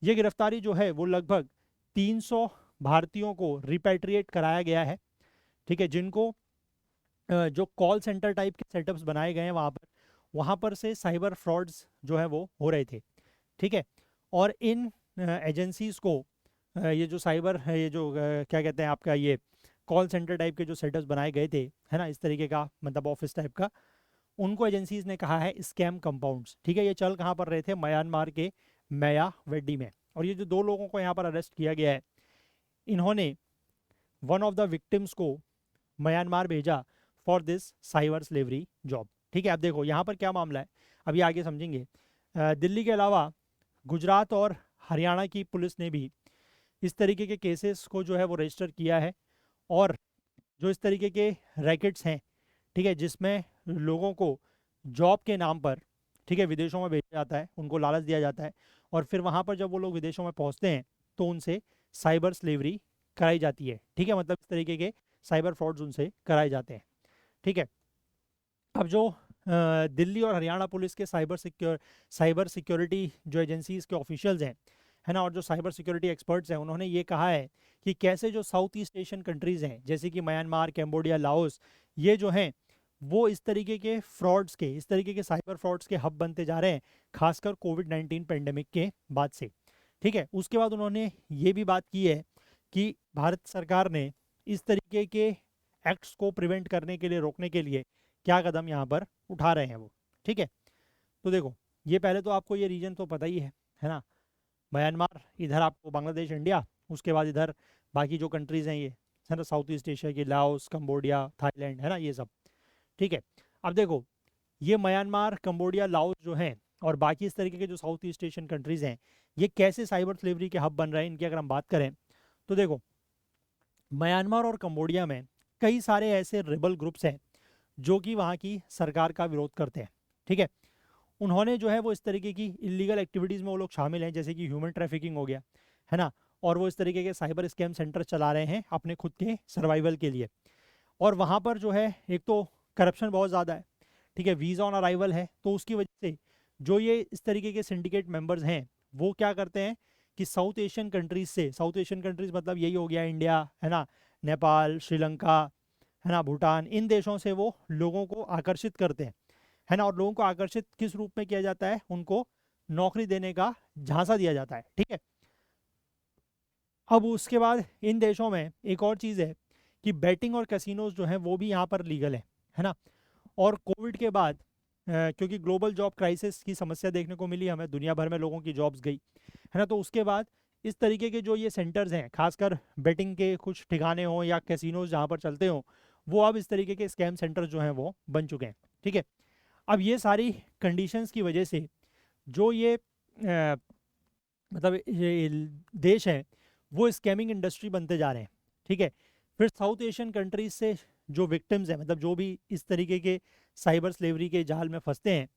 ये गिरफ्तारी जो है वो लगभग 300 भारतीयों को रिपैट्रिएट कराया गया है। ठीक है, जिनको जो कॉल सेंटर टाइप के सेटअप्स बनाए गए हैं वहाँ पर से साइबर फ्रॉड्स जो है वो हो रहे थे। ठीक है, और इन एजेंसीज को ये जो साइबर है, ये जो क्या कहते हैं आपका, ये कॉल सेंटर टाइप के जो सेटअप्स बनाए गए थे, है ना, इस तरीके का मतलब ऑफिस टाइप का, उनको एजेंसीज ने कहा है स्कैम कंपाउंड्स। ठीक है, ये चल कहाँ पर रहे थे, म्यांमार के मया वेड्डी में। और ये जो 2 लोगों को यहाँ पर अरेस्ट किया गया है, इन्होंने वन ऑफ द विक्टिम्स को म्यांमार भेजा for this cyber slavery job. ठीक है, अब देखो यहाँ पर क्या मामला है, अभी आगे समझेंगे। दिल्ली के अलावा गुजरात और हरियाणा की पुलिस ने भी इस तरीके के केसेस को जो है वो रजिस्टर किया है। और जो इस तरीके के रैकेट्स हैं, ठीक है, जिसमें लोगों को जॉब के नाम पर, ठीक है, विदेशों में भेजा जाता है, उनको लालच दिया जाता है, और फिर वहाँ पर जब वो लोग विदेशों में पहुँचते हैं तो उनसे साइबर स्लेवरी कराई जाती है। ठीक है, मतलब इस तरीके के साइबर फ्रॉड्स उनसे कराए जाते हैं। ठीक है, अब जो दिल्ली और हरियाणा पुलिस के साइबर सिक्योरिटी जो एजेंसीज के ऑफिशियल्स हैं, है ना, और जो साइबर सिक्योरिटी एक्सपर्ट्स हैं, उन्होंने ये कहा है कि कैसे जो साउथ ईस्ट एशियन कंट्रीज़ हैं जैसे कि म्यांमार, कैम्बोडिया, लाओस, ये जो हैं वो इस तरीके के फ्रॉड्स के, इस तरीके के साइबर फ्रॉड्स के हब बनते जा रहे हैं, खासकर कोविड-19 पेंडेमिक के बाद से। ठीक है, उसके बाद उन्होंने ये भी बात की है कि भारत सरकार ने इस तरीके के एक्ट्स को प्रिवेंट करने के लिए, रोकने के लिए क्या कदम यहाँ पर उठा रहे हैं वो। ठीक है, तो देखो ये पहले तो आपको ये रीजन तो पता ही है ना, म्यांमार, इधर आपको बांग्लादेश, इंडिया, उसके बाद इधर बाकी जो कंट्रीज़ हैं ये, है ना, साउथ ईस्ट एशिया की, लाओस, कंबोडिया, थाईलैंड, है ना, ये सब। ठीक है, अब देखो ये म्यांमार, कंबोडिया, लाओस जो हैं और बाकी इस तरीके के जो साउथ ईस्ट एशियन कंट्रीज़ हैं, ये कैसे साइबर स्लेवरी के हब बन रहे हैं, इनकी अगर हम बात करें तो देखो म्यांमार और कंबोडिया में कई सारे ऐसे रिबल ग्रुप्स हैं जो कि वहाँ की सरकार का विरोध करते हैं। ठीक है, उन्होंने जो है वो इस तरीके की इलीगल एक्टिविटीज़ में वो लोग शामिल हैं, जैसे कि ह्यूमन ट्रैफिकिंग हो गया, है ना, और वो इस तरीके के साइबर स्कैम सेंटर चला रहे हैं अपने खुद के सर्वाइवल के लिए। और वहाँ पर जो है एक तो करप्शन बहुत ज़्यादा है। ठीक है, वीज़ा ऑन अराइवल है, तो उसकी वजह से जो ये इस तरीके के सिंडिकेट मेंबर्स हैं वो क्या करते हैं कि साउथ एशियन कंट्रीज से, साउथ एशियन कंट्रीज मतलब यही हो गया इंडिया, है ना, नेपाल, श्रीलंका, है ना, भूटान, इन देशों से वो लोगों को आकर्षित करते हैं, है ना, और लोगों को आकर्षित किस रूप में किया जाता है, उनको नौकरी देने का झांसा दिया जाता है। ठीक है, अब उसके बाद इन देशों में एक और चीज़ है कि बैटिंग और कैसीनोज जो हैं वो भी यहाँ पर लीगल है ना। और कोविड के बाद क्योंकि ग्लोबल जॉब क्राइसिस की समस्या देखने को मिली हमें, दुनिया भर में लोगों की जॉब्स गई, है ना, तो उसके बाद इस तरीके के जो ये सेंटर्स हैं, खासकर बेटिंग के कुछ ठिकाने हों या कैसीनोज जहाँ पर चलते हों, वो अब इस तरीके के स्कैम सेंटर्स जो हैं वो बन चुके हैं। ठीक है, अब ये सारी कंडीशंस की वजह से जो ये मतलब ये देश हैं वो स्कैमिंग इंडस्ट्री बनते जा रहे हैं। ठीक है, फिर साउथ एशियन कंट्रीज से जो विक्टिम्स हैं, मतलब जो भी इस तरीके के साइबर स्लेवरी के जाल में फंसते हैं,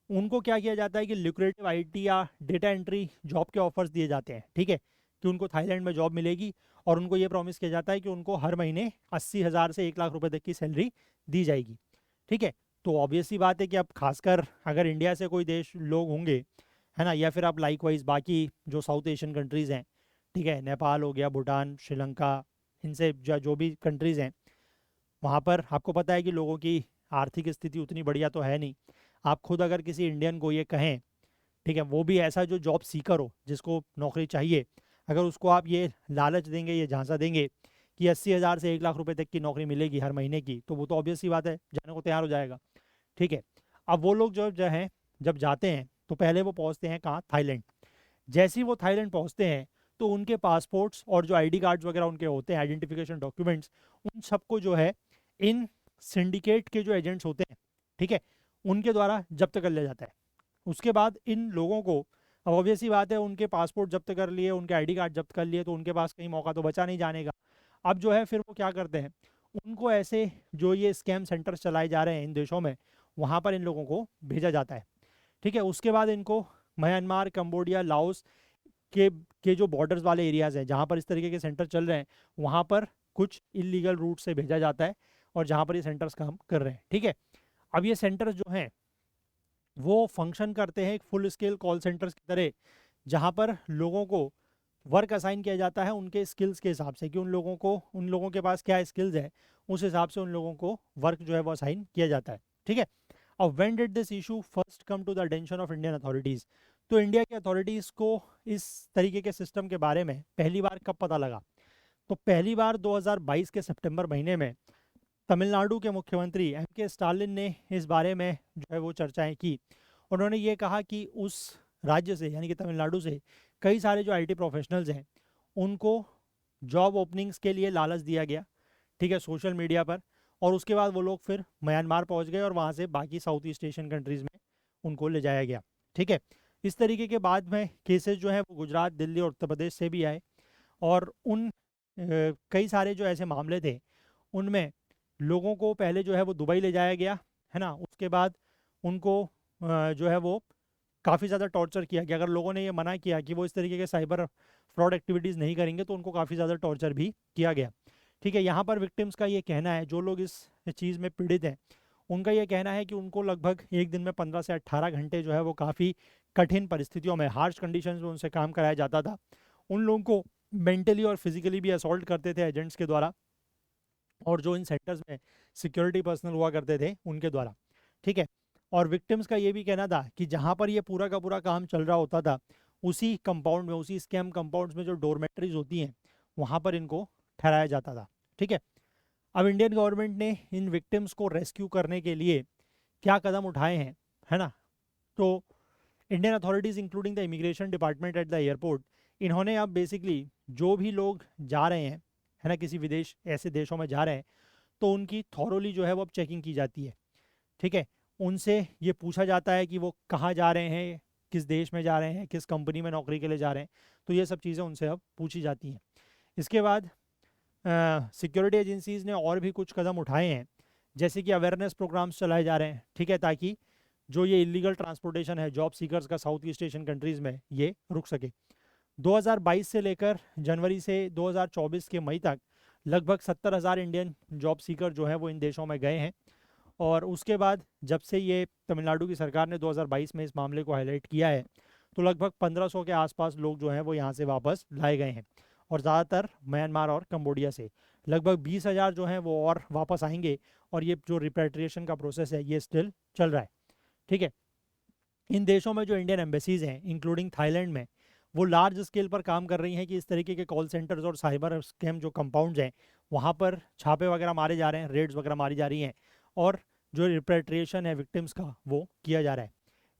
उनको क्या किया जाता है कि ल्यूक्रेटिव आईटी या डेटा एंट्री जॉब के ऑफर्स दिए जाते हैं। ठीक है, कि उनको थाईलैंड में जॉब मिलेगी और उनको ये प्रॉमिस किया जाता है कि उनको हर महीने 80,000 से 1 लाख रुपए तक की सैलरी दी जाएगी। ठीक है, तो ऑब्वियस सी बात है कि अब खासकर अगर इंडिया से कोई देश लोग होंगे, है ना, या फिर आप लाइकवाइज बाकी जो साउथ एशियन कंट्रीज़ हैं, ठीक है, नेपाल हो गया, भूटान, श्रीलंका, इनसे जो भी कंट्रीज़ हैं, वहाँ पर आपको पता है कि लोगों की आर्थिक स्थिति उतनी बढ़िया तो है नहीं। आप खुद अगर किसी इंडियन को ये कहें, ठीक है, वो भी ऐसा जो जॉब सीकर हो जिसको नौकरी चाहिए, अगर उसको आप ये लालच देंगे, ये झांसा देंगे कि 80,000 से 1 लाख रुपए तक की नौकरी मिलेगी हर महीने की, तो वो तो ऑब्वियस सी बात है जाने को तैयार हो जाएगा। ठीक है, अब वो लोग जो जो हैं जब जाते हैं तो पहले वो पहुंचते हैं कहाँ, थाईलैंड। जैसे ही वो थाईलैंड पहुंचते हैं तो उनके पासपोर्ट्स और जो आईडी कार्ड्स वगैरह उनके होते हैं, आइडेंटिफिकेशन डॉक्यूमेंट्स, उन सबको जो है इन सिंडिकेट के जो एजेंट्स होते हैं, ठीक है, उनके द्वारा जब्त कर लिया जाता है। उसके बाद इन लोगों को, अब ऑब्वियस सी बात है, उनके पासपोर्ट जब्त कर लिए, उनके आईडी कार्ड जब्त कर लिए, तो उनके पास कहीं मौका तो बचा नहीं जाने का। अब जो है फिर वो क्या करते हैं, उनको ऐसे जो ये स्कैम सेंटर्स चलाए जा रहे हैं इन देशों में, वहाँ पर इन लोगों को भेजा जाता है। ठीक है, उसके बाद इनको म्यांमार, कंबोडिया, लाओस के के जो बॉर्डर्स वाले एरियाज़ हैं जहाँ पर इस तरीके के सेंटर चल रहे हैं, वहाँ पर कुछ इलीगल रूट से भेजा जाता है और जहाँ पर ये सेंटर्स काम कर रहे हैं। ठीक है, अब ये सेंटर्स जो हैं वो फंक्शन करते हैं एक फुल स्केल कॉल सेंटर्स की तरह, जहाँ पर लोगों को वर्क असाइन किया जाता है उनके स्किल्स के हिसाब से, कि उन लोगों के पास क्या स्किल्स है, उस हिसाब से उन लोगों को वर्क जो है वो असाइन किया जाता है। ठीक है, अब when did this issue first come to the attention of Indian authorities, तो इंडिया की अथॉरिटीज़ को इस तरीके के सिस्टम के बारे में पहली बार कब पता लगा, तो पहली बार 2022 के सितंबर महीने में तमिलनाडु के मुख्यमंत्री एम के स्टालिन ने इस बारे में जो है वो चर्चाएं की। उन्होंने ये कहा कि उस राज्य से, यानी कि तमिलनाडु से, कई सारे जो आईटी प्रोफेशनल्स हैं उनको जॉब ओपनिंग्स के लिए लालच दिया गया, ठीक है, सोशल मीडिया पर। और उसके बाद वो लोग फिर म्यांमार पहुंच गए और वहाँ से बाकी साउथ ईस्ट एशियन कंट्रीज़ में उनको ले जाया गया। ठीक है, इस तरीके के बाद में केसेस जो हैं वो गुजरात, दिल्ली और उत्तर प्रदेश से भी आए। और कई सारे जो ऐसे मामले थे उनमें लोगों को पहले जो है वो दुबई ले जाया गया, है ना, उसके बाद उनको जो है वो काफ़ी ज़्यादा टॉर्चर किया गया। अगर लोगों ने ये मना किया कि वो इस तरीके के साइबर फ्रॉड एक्टिविटीज़ नहीं करेंगे तो उनको काफ़ी ज़्यादा टॉर्चर भी किया गया। ठीक है, यहाँ पर विक्टिम्स का ये कहना है, जो लोग इस चीज़ में पीड़ित हैं, उनका ये कहना है कि उनको लगभग एक दिन में 15 से 18 घंटे जो है वो काफ़ी कठिन परिस्थितियों में, हार्श कंडीशंस में उनसे काम कराया जाता था। उन लोगों को मेंटली और फिजिकली भी असॉल्ट करते थे एजेंट्स के द्वारा, और जो इन सेंटर्स में सिक्योरिटी पर्सनल हुआ करते थे उनके द्वारा। ठीक है, और विक्टिम्स का ये भी कहना था कि जहाँ पर ये पूरा का पूरा काम चल रहा होता था, उसी कंपाउंड में, उसी स्कैम कंपाउंड्स में जो डोरमेट्रीज होती हैं, वहाँ पर इनको ठहराया जाता था। ठीक है, अब इंडियन गवर्नमेंट ने इन विक्टिम्स को रेस्क्यू करने के लिए क्या कदम उठाए हैं, है ना, तो Indian authorities including the immigration department at the airport, इन्होंने अब बेसिकली जो भी लोग जा रहे हैं, है ना, किसी विदेश ऐसे देशों में जा रहे हैं, तो उनकी थॉरोली जो है वो अब चेकिंग की जाती है। ठीक है, उनसे ये पूछा जाता है कि वो कहाँ जा रहे हैं, किस देश में जा रहे हैं, किस कंपनी में नौकरी के लिए जा रहे हैं, तो ये सब चीज़ें उनसे अब पूछी जाती हैं। इसके बाद सिक्योरिटी एजेंसीज़ ने और भी कुछ कदम उठाए हैं, जैसे कि अवेयरनेस प्रोग्राम्स चलाए जा रहे हैं। ठीक है, ताकि जो ये इलीगल ट्रांसपोर्टेशन है जॉब सीकर्स का साउथ ईस्ट एशियन कंट्रीज़ में, ये रुक सके। 2022 से लेकर जनवरी से 2024 के मई तक लगभग 70,000 इंडियन जॉब सीकर जो है वो इन देशों में गए हैं। और उसके बाद जब से ये तमिलनाडु की सरकार ने 2022 में इस मामले को हाईलाइट किया है, तो लगभग 1500 के आसपास लोग जो हैं वो यहाँ से वापस लाए गए हैं, और ज़्यादातर म्यांमार और कंबोडिया से। लगभग 20,000 जो हैं वो और वापस आएंगे, और ये जो रिपेट्रिएशन का प्रोसेस है ये स्टिल चल रहा है। ठीक है, इन देशों में जो इंडियन एम्बेसीज हैं इंक्लूडिंग थाईलैंड में, वो लार्ज स्केल पर काम कर रही हैं कि इस तरीके के कॉल सेंटर्स और साइबर स्कैम जो कंपाउंड्स हैं वहाँ पर छापे वगैरह मारे जा रहे हैं, रेड्स वगैरह मारी जा रही हैं, और जो रिपेट्रिएशन है विक्टिम्स का वो किया जा रहा है।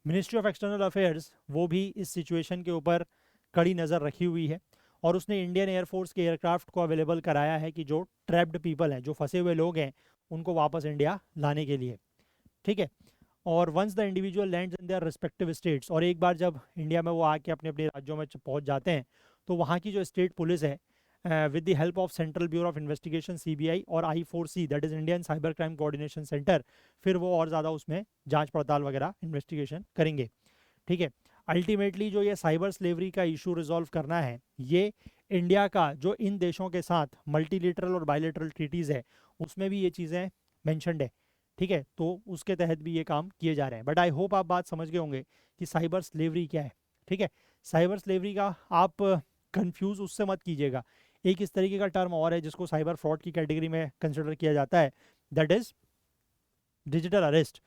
मिनिस्ट्री ऑफ एक्सटर्नल अफेयर्स वो भी इस सिचुएशन के ऊपर कड़ी नज़र रखी हुई है, और उसने इंडियन एयरफोर्स के एयरक्राफ्ट को अवेलेबल कराया है कि जो ट्रैप्ड पीपल हैं, जो फंसे हुए लोग हैं, उनको वापस इंडिया लाने के लिए। ठीक है, और once the individual lands in their respective states, और एक बार जब इंडिया में वो आके अपने अपने राज्यों में पहुंच जाते हैं, तो वहाँ की जो स्टेट पुलिस है with the help of central bureau of investigation CBI और I4C that is Indian cyber crime coordination centre, फिर वो और ज़्यादा उसमें जांच पड़ताल वगैरह इन्वेस्टिगेशन करेंगे। ठीक है, अल्टीमेटली जो ये साइबर स्लेवरी का इशू रिजॉल्व करना है, ये इंडिया का जो इन देशों के साथ मल्टीलेटरल और बायलेटरल ट्रीटीज़ है उसमें भी ये चीज़ें मैंशनड है। ठीक है, तो उसके तहत भी ये काम किए जा रहे हैं। बट आई होप आप बात समझ गए होंगे कि साइबर स्लेवरी क्या है। ठीक है, साइबर स्लेवरी का आप कंफ्यूज उससे मत कीजिएगा, एक इस तरीके का टर्म और है जिसको साइबर फ्रॉड की कैटेगरी में कंसिडर किया जाता है, दैट इज डिजिटल अरेस्ट।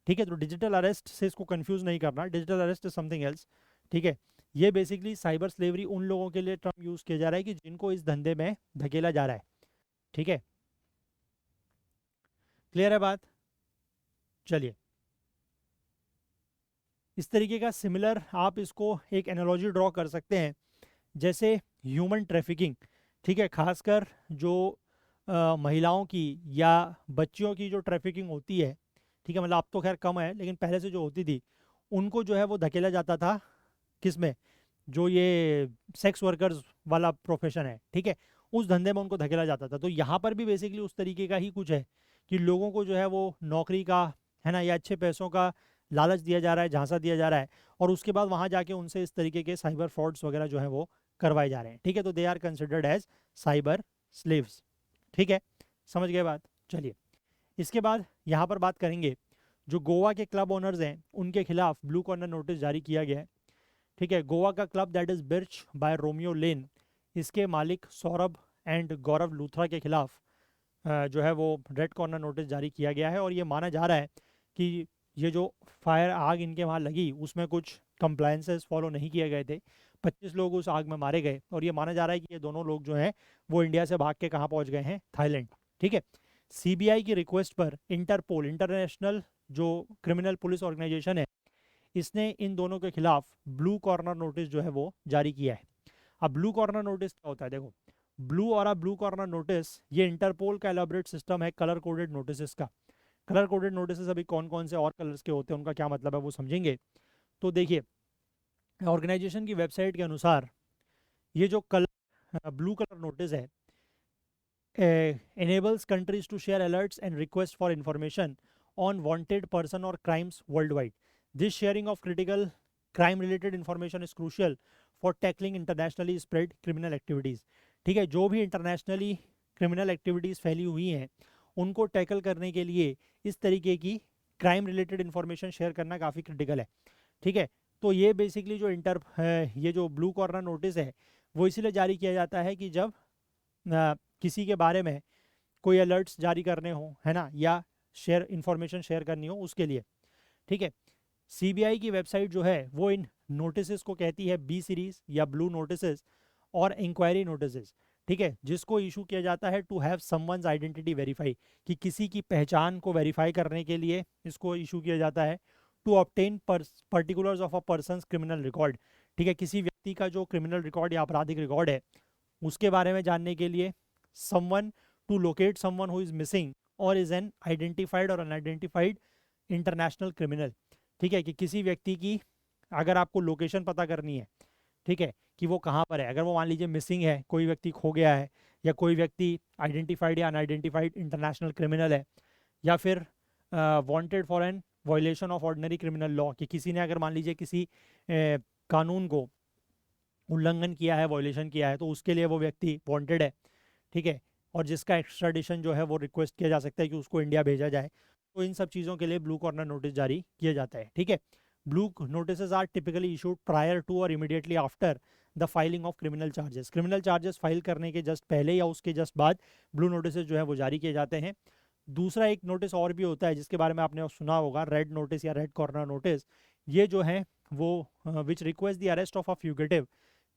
ठीक है, तो डिजिटल अरेस्ट से इसको कंफ्यूज नहीं करना, digital arrest is something else. ठीक है, ये बेसिकली साइबर स्लेवरी उन लोगों के लिए टर्म यूज किया जा रहा है कि जिनको इस धंधे में धकेला जा रहा है। ठीक है, क्लियर है बात? चलिए, इस तरीके का सिमिलर आप इसको एक एनालॉजी ड्रॉ कर सकते हैं, जैसे ह्यूमन ट्रैफिकिंग। ठीक है, खासकर जो महिलाओं की या बच्चियों की जो ट्रैफिकिंग होती है, ठीक है, मतलब अब तो खैर कम है, लेकिन पहले से जो होती थी उनको जो है वो धकेला जाता था किस में, जो ये सेक्स वर्कर्स वाला प्रोफेशन है, ठीक है, उस धंधे में उनको धकेला जाता था। तो यहाँ पर भी बेसिकली उस तरीके का ही कुछ है कि लोगों को जो है वो नौकरी का, है ना, या अच्छे पैसों का लालच दिया जा रहा है, झांसा दिया जा रहा है, और उसके बाद वहाँ जाके उनसे इस तरीके के साइबर फ्रॉड्स वगैरह जो है वो करवाए जा रहे हैं। ठीक है, तो they are considered as cyber slaves. ठीक है, समझ गए बात? चलिए, इसके बाद यहाँ पर बात करेंगे जो गोवा के क्लब ओनर्स हैं उनके खिलाफ ब्लू कॉर्नर नोटिस जारी किया गया है। ठीक है, गोवा का club that is Birch by Romeo Lane, इसके मालिक सौरभ एंड गौरव लूथरा के खिलाफ जो है वो रेड कॉर्नर नोटिस जारी किया गया है। और ये माना जा रहा है कि ये जो फायर आग इनके वहाँ लगी उसमें कुछ कंप्लायंसेस फॉलो नहीं किए गए थे, 25 लोग उस आग में मारे गए, और ये माना जा रहा है कि ये दोनों लोग जो हैं वो इंडिया से भाग के कहाँ पहुँच गए हैं, थाईलैंड। ठीक है, सीबीआई की रिक्वेस्ट पर इंटरपोल, इंटरनेशनल जो क्रिमिनल पुलिस ऑर्गेनाइजेशन है, इसने इन दोनों के खिलाफ ब्लू कॉर्नर नोटिस जो है वो जारी किया है। अब ब्लू कॉर्नर नोटिस क्या होता है? देखो, ब्लू कॉर्नर नोटिस ये इंटरपोल का एलाबोरेट सिस्टम है कलर कोडेड नोटिस का। कलर कोडेड नोटिस अभी कौन कौन से और कलर्स के होते हैं, उनका क्या मतलब है, वो समझेंगे। तो देखिए, ऑर्गेनाइजेशन की वेबसाइट के अनुसार ये जो कलर ब्लू कलर नोटिस है enables countries to share alerts and requests for information on wanted person or crimes worldwide. This sharing of critical crime related information is crucial for tackling internationally spread criminal activities. ठीक है, जो भी इंटरनेशनली क्रिमिनल एक्टिविटीज़ फैली हुई हैं उनको टैकल करने के लिए इस तरीके की क्राइम रिलेटेड इन्फॉर्मेशन शेयर करना काफ़ी क्रिटिकल है। ठीक है, तो ये बेसिकली जो ये जो ब्लू कॉर्नर नोटिस है वो इसीलिए जारी किया जाता है कि जब किसी के बारे में कोई अलर्ट्स जारी करने हो, है ना, या शेयर इन्फॉर्मेशन शेयर करनी हो उसके लिए। ठीक है, सीबीआई की वेबसाइट जो है वो इन नोटिस को कहती है बी सीरीज या ब्लू नोटिस और इंक्वायरी नोटिस। ठीक है, जिसको इशू किया जाता है to have someone's identity verify, कि किसी की पहचान को वेरीफाई करने के लिए इसको इशू किया जाता है। To obtain particulars of a person criminal record, ठीक है, किसी व्यक्ति का जो क्रिमिनल रिकॉर्ड या आपराधिक रिकॉर्ड है उसके बारे में जानने के लिए। Someone to locate someone who is missing और इज एन आइडेंटिफाइड और अनआइडेंटिफाइड इंटरनेशनल क्रिमिनल। ठीक है, कि किसी व्यक्ति की अगर आपको लोकेशन पता करनी है, ठीक है, कि वो कहाँ पर है, अगर वो मान लीजिए मिसिंग है, कोई व्यक्ति खो गया है, या कोई व्यक्ति आइडेंटिफाइड या अनआइडेंटिफाइड इंटरनेशनल क्रिमिनल है, या फिर wanted for an violation of ordinary criminal law, कि किसी ने अगर मान लीजिए किसी कानून को उल्लंघन किया है, वायलेशन किया है, तो उसके लिए वो व्यक्ति वांटेड है। ठीक है, और जिसका एक्स्ट्राडिशन जो है वो रिक्वेस्ट किया जा सकता है कि उसको इंडिया भेजा जाए। तो इन सब चीज़ों के लिए ब्लू कॉर्नर नोटिस जारी किया जाता है। ठीक है, blue notice are typically issued prior to और immediately after the filing of criminal charges. Criminal charges file करने के जस्ट पहले या उसके जस्ट बाद ब्लू नोटिस जो है वो जारी किए जाते हैं। दूसरा एक नोटिस और भी होता है जिसके बारे में आपने सुना होगा, रेड नोटिस या रेड कॉर्नर नोटिस। ये जो है वो which request the arrest of a fugitive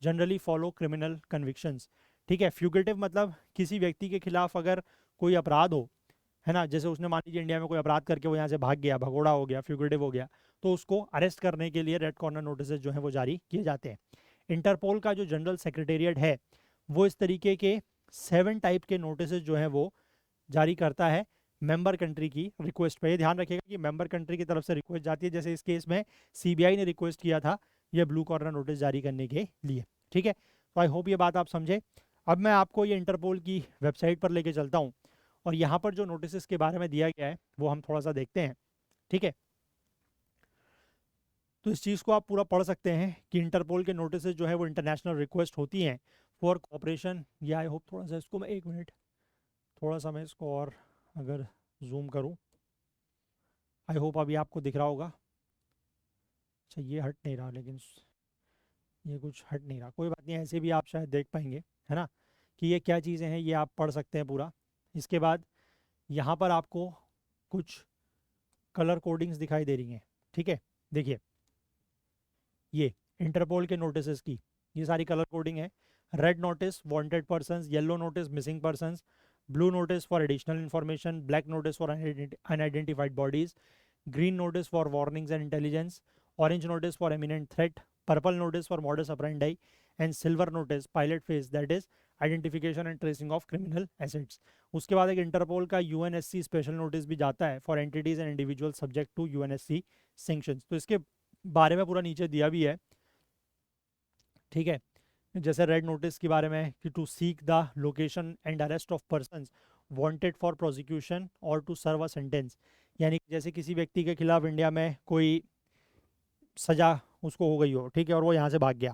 generally follow criminal convictions. ठीक है, फ्यूगिटिव मतलब किसी व्यक्ति के खिलाफ अगर कोई अपराध हो, है ना, जैसे उसने मान लीजिए इंडिया में कोई अपराध करके वो यहाँ से भाग गया, भगोड़ा हो गया, फ्यूगिटिव हो गया, तो उसको अरेस्ट करने के लिए रेड कॉर्नर नोटिस जो है वो जारी किए जाते हैं। इंटरपोल का जो जनरल सेक्रेटेरिएट है वो इस तरीके के 7 टाइप के नोटिस जो हैं वो जारी करता है, मेंबर कंट्री की रिक्वेस्ट पे। ये ध्यान रखिएगा कि मेंबर कंट्री की तरफ से रिक्वेस्ट जाती है, जैसे इस केस में सीबीआई ने रिक्वेस्ट किया था ये ब्लू कॉर्नर नोटिस जारी करने के लिए। ठीक है, तो आई होप ये बात आप समझे। अब मैं आपको ये इंटरपोल की वेबसाइट पर लेके चलता हूँ और यहाँ पर जो नोटिस के बारे में दिया गया है वो हम थोड़ा सा देखते हैं। ठीक है, तो इस चीज़ को आप पूरा पढ़ सकते हैं कि इंटरपोल के नोटिस जो है वो इंटरनेशनल रिक्वेस्ट होती हैं फॉर कोऑपरेशन। या आई होप थोड़ा सा इसको मैं, एक मिनट, थोड़ा सा मैं इसको और अगर जूम करूं, आई होप अभी आपको दिख रहा होगा। अच्छा ये हट नहीं रहा, लेकिन ये कुछ हट नहीं रहा, कोई बात नहीं, ऐसे भी आप शायद देख पाएंगे, है ना, कि ये क्या चीज़ें हैं, ये आप पढ़ सकते हैं पूरा। इसके बाद यहाँ पर आपको कुछ कलर कोडिंग्स दिखाई दे रही हैं। ठीक है, देखिए ये इंटरपोल के नोटिस की ये सारी कलर कोडिंग है। Red notice wanted persons, yellow notice missing persons, blue notice for additional information, black notice for unidentified bodies, green notice for warnings and intelligence, orange notice for imminent threat, purple notice for modus operandi, and silver notice pilot phase, that is identification and tracing of criminal assets। उसके बाद एक इंटरपोल का यूएनएससी स्पेशल नोटिस भी जाता है for entities and individual subject to UNSC sanctions. तो इसके बारे में पूरा नीचे दिया भी है। ठीक है, जैसे रेड नोटिस के बारे में कि to seek the location and arrest of persons wanted for prosecution और टू सर्व अ सेंटेंस, यानी जैसे किसी व्यक्ति के खिलाफ इंडिया में कोई सजा उसको हो गई हो, ठीक है, और वो यहाँ से भाग गया,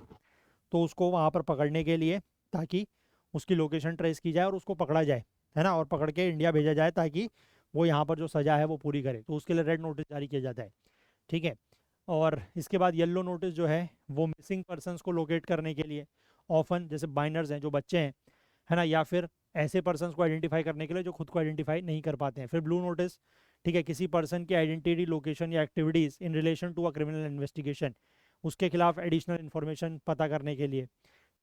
तो उसको वहाँ पर पकड़ने के लिए, ताकि उसकी लोकेशन ट्रेस की जाए और उसको पकड़ा जाए, है ना, और पकड़ के इंडिया भेजा जाए ताकि वो यहाँ पर जो सजा है वो पूरी करे, तो उसके लिए रेड नोटिस जारी किया जाता है। ठीक है, और इसके बाद येलो नोटिस जो है वो मिसिंग पर्सन्स को लोकेट करने के लिए, ऑफन जैसे माइनर्स हैं, जो बच्चे हैं, है ना, या फिर ऐसे पर्सन्स को आइडेंटिफाई करने के लिए जो खुद को आइडेंटिफाई नहीं कर पाते हैं। फिर ब्लू नोटिस, ठीक है, किसी पर्सन की आइडेंटिटी, लोकेशन या activities in relation to a criminal investigation, उसके खिलाफ एडिशनल इन्फॉर्मेशन पता करने के लिए।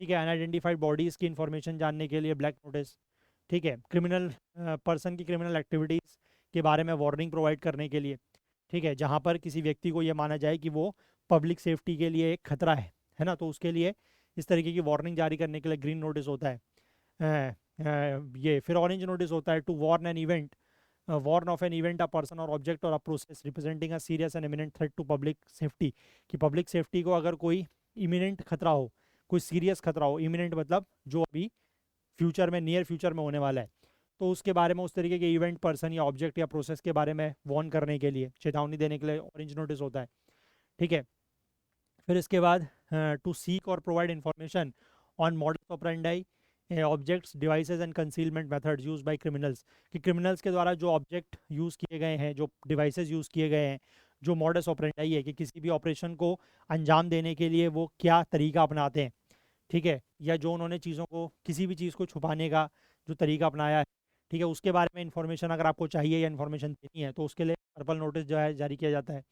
ठीक है, अनआइडेंटिफाइड बॉडीज़ की इन्फॉर्मेशन जानने के लिए ब्लैक नोटिस। ठीक है, क्रिमिनल पर्सन की क्रिमिनल एक्टिविटीज़ के बारे में वार्निंग प्रोवाइड करने के लिए। ठीक है, जहाँ पर किसी व्यक्ति को ये माना जाए कि वो पब्लिक सेफ्टी के लिए एक खतरा है ना, तो उसके लिए इस तरीके की वार्निंग जारी करने के लिए ग्रीन नोटिस होता है। ये फिर ऑरेंज नोटिस होता है to warn an event, warn of an event, a person और ऑब्जेक्ट और a process representing a serious and imminent threat to public safety, कि पब्लिक सेफ्टी को अगर कोई इमिनेंट खतरा हो, कोई सीरियस खतरा हो, इमिनेंट मतलब जो अभी फ्यूचर में, नियर फ्यूचर में होने वाला है, तो उसके बारे में, उस तरीके के इवेंट, पर्सन या ऑब्जेक्ट या प्रोसेस के बारे में वार्न करने के लिए, चेतावनी देने के लिए ऑरेंज नोटिस होता है। ठीक है, फिर इसके बाद टू सीक और provide information on modus operandi, objects, devices and concealment methods use by criminals, कि क्रिमिनल्स के द्वारा जो ऑब्जेक्ट यूज़ किए गए हैं, जो डिवाइसेज यूज़ किए गए हैं, जो मॉडस ऑपरेंडाई है कि किसी भी ऑपरेशन को अंजाम देने के लिए वो क्या तरीका अपनाते हैं, ठीक है, या जो उन्होंने चीज़ों को, किसी भी चीज़ को छुपाने का जो तरीका अपनाया है, ठीक है, उसके बारे में इंफॉर्मेशन अगर आपको चाहिए या इन्फॉर्मेशन देनी है, तो उसके लिए पर्पल नोटिस जो है जारी किया जाता है।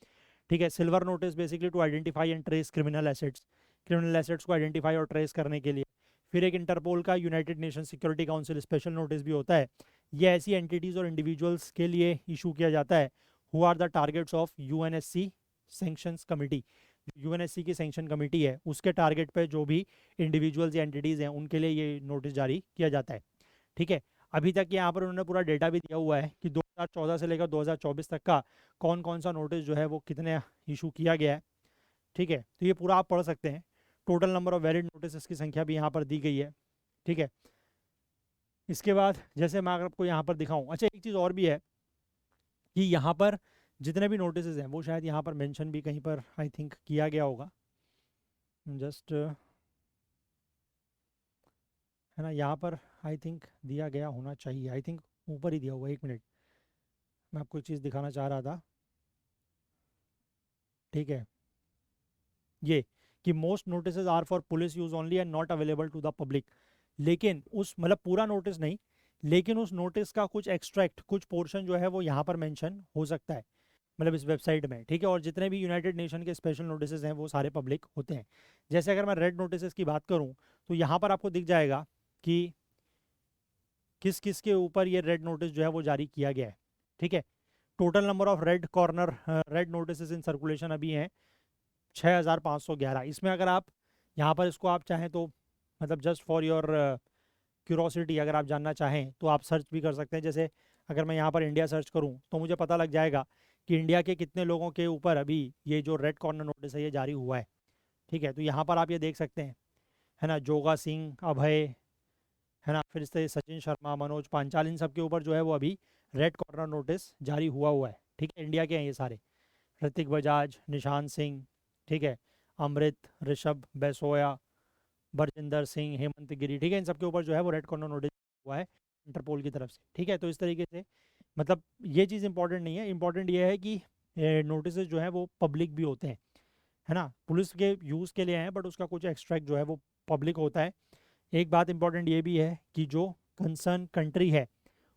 ठीक है, silver notice basically to identify and trace criminal assets, criminal assets को आइडेंटिफाई और ट्रेस करने के लिए। फिर एक इंटरपोल का United Nation Security Council special notice भी होता है। ये ऐसी एंटिटीज़ और इंडिविजुअल्स के लिए इशू किया जाता है who are the targets of UNSC sanctions committee, UNSC की सेंक्शन कमेटी है उसके टारगेट पे जो भी इंडिविजुअल्स या एंटिटीज़ हैं उनके लिए ये नोटिस जारी किया जाता है। ठीक है, अभी तक यहाँ पर उन्होंने पूरा डेटा भी दिया हुआ है कि 2014 से लेकर 2024 तक का कौन कौन सा नोटिस जो है वो कितने इशू किया गया है। ठीक है, तो ये पूरा आप पढ़ सकते हैं। Total number of valid notice की संख्या भी यहाँ पर दी गई है। ठीक है, इसके बाद जैसे मैं अगर आपको यहाँ पर दिखाऊँ, अच्छा एक चीज़ और भी है कि यहाँ पर जितने भी नोटिस हैं वो शायद यहाँ पर मेंशन भी कहीं पर आई थिंक किया गया होगा, जस्ट, है ना, यहाँ पर आई थिंक दिया गया होना चाहिए, आई थिंक ऊपर ही दिया हुआ है। एक मिनट, मैं आपको एक चीज़ दिखाना चाह रहा था। ठीक है, ये कि most notice are for police use only and not available to the public, लेकिन उस, मतलब पूरा नोटिस नहीं, लेकिन उस नोटिस का कुछ एक्सट्रैक्ट, कुछ पोर्शन जो है वो यहाँ पर मेंशन हो सकता है, मतलब इस वेबसाइट में। ठीक है, और जितने भी यूनाइटेड नेशन के स्पेशल नोटिस हैं वो सारे पब्लिक होते हैं। जैसे अगर मैं रेड नोटिस की बात करूँ तो यहाँ पर आपको दिख जाएगा कि किस किस के ऊपर ये रेड नोटिस जो है वो जारी किया गया है। ठीक है, total number of red corner red notice in circulation अभी हैं 6511। इसमें अगर आप यहाँ पर इसको आप चाहें तो, मतलब जस्ट फॉर योर क्यूरोसिटी, अगर आप जानना चाहें तो आप सर्च भी कर सकते हैं। जैसे अगर मैं यहाँ पर इंडिया सर्च करूँ तो मुझे पता लग जाएगा कि इंडिया के कितने लोगों के ऊपर अभी ये जो रेड कॉर्नर नोटिस है ये जारी हुआ है। ठीक है, तो यहाँ पर आप ये देख सकते हैं, है ना, जोगा सिंह, अभय, है ना, फिर से सचिन शर्मा, मनोज पांचाल, इन सब के ऊपर जो है वो अभी रेड कॉर्नर नोटिस जारी हुआ हुआ है। ठीक है, इंडिया के हैं ये सारे, ऋतिक बजाज, निशांत सिंह, ठीक है, अमृत, ऋषभ बैसोया, बरजिंदर सिंह, हेमंत गिरी, ठीक है, इन सब के ऊपर जो है वो रेड कॉर्नर नोटिस हुआ है इंटरपोल की तरफ से। ठीक है, तो इस तरीके से मतलब ये चीज़ इंपॉर्टेंट नहीं है, इंपॉर्टेंट ये है कि नोटिस जो है वो पब्लिक भी होते हैं, है ना, पुलिस के यूज़ के लिए हैं बट उसका कुछ एक्सट्रैक्ट जो है वो पब्लिक होता है। एक बात इंपॉर्टेंट ये भी है कि जो कंसर्न कंट्री है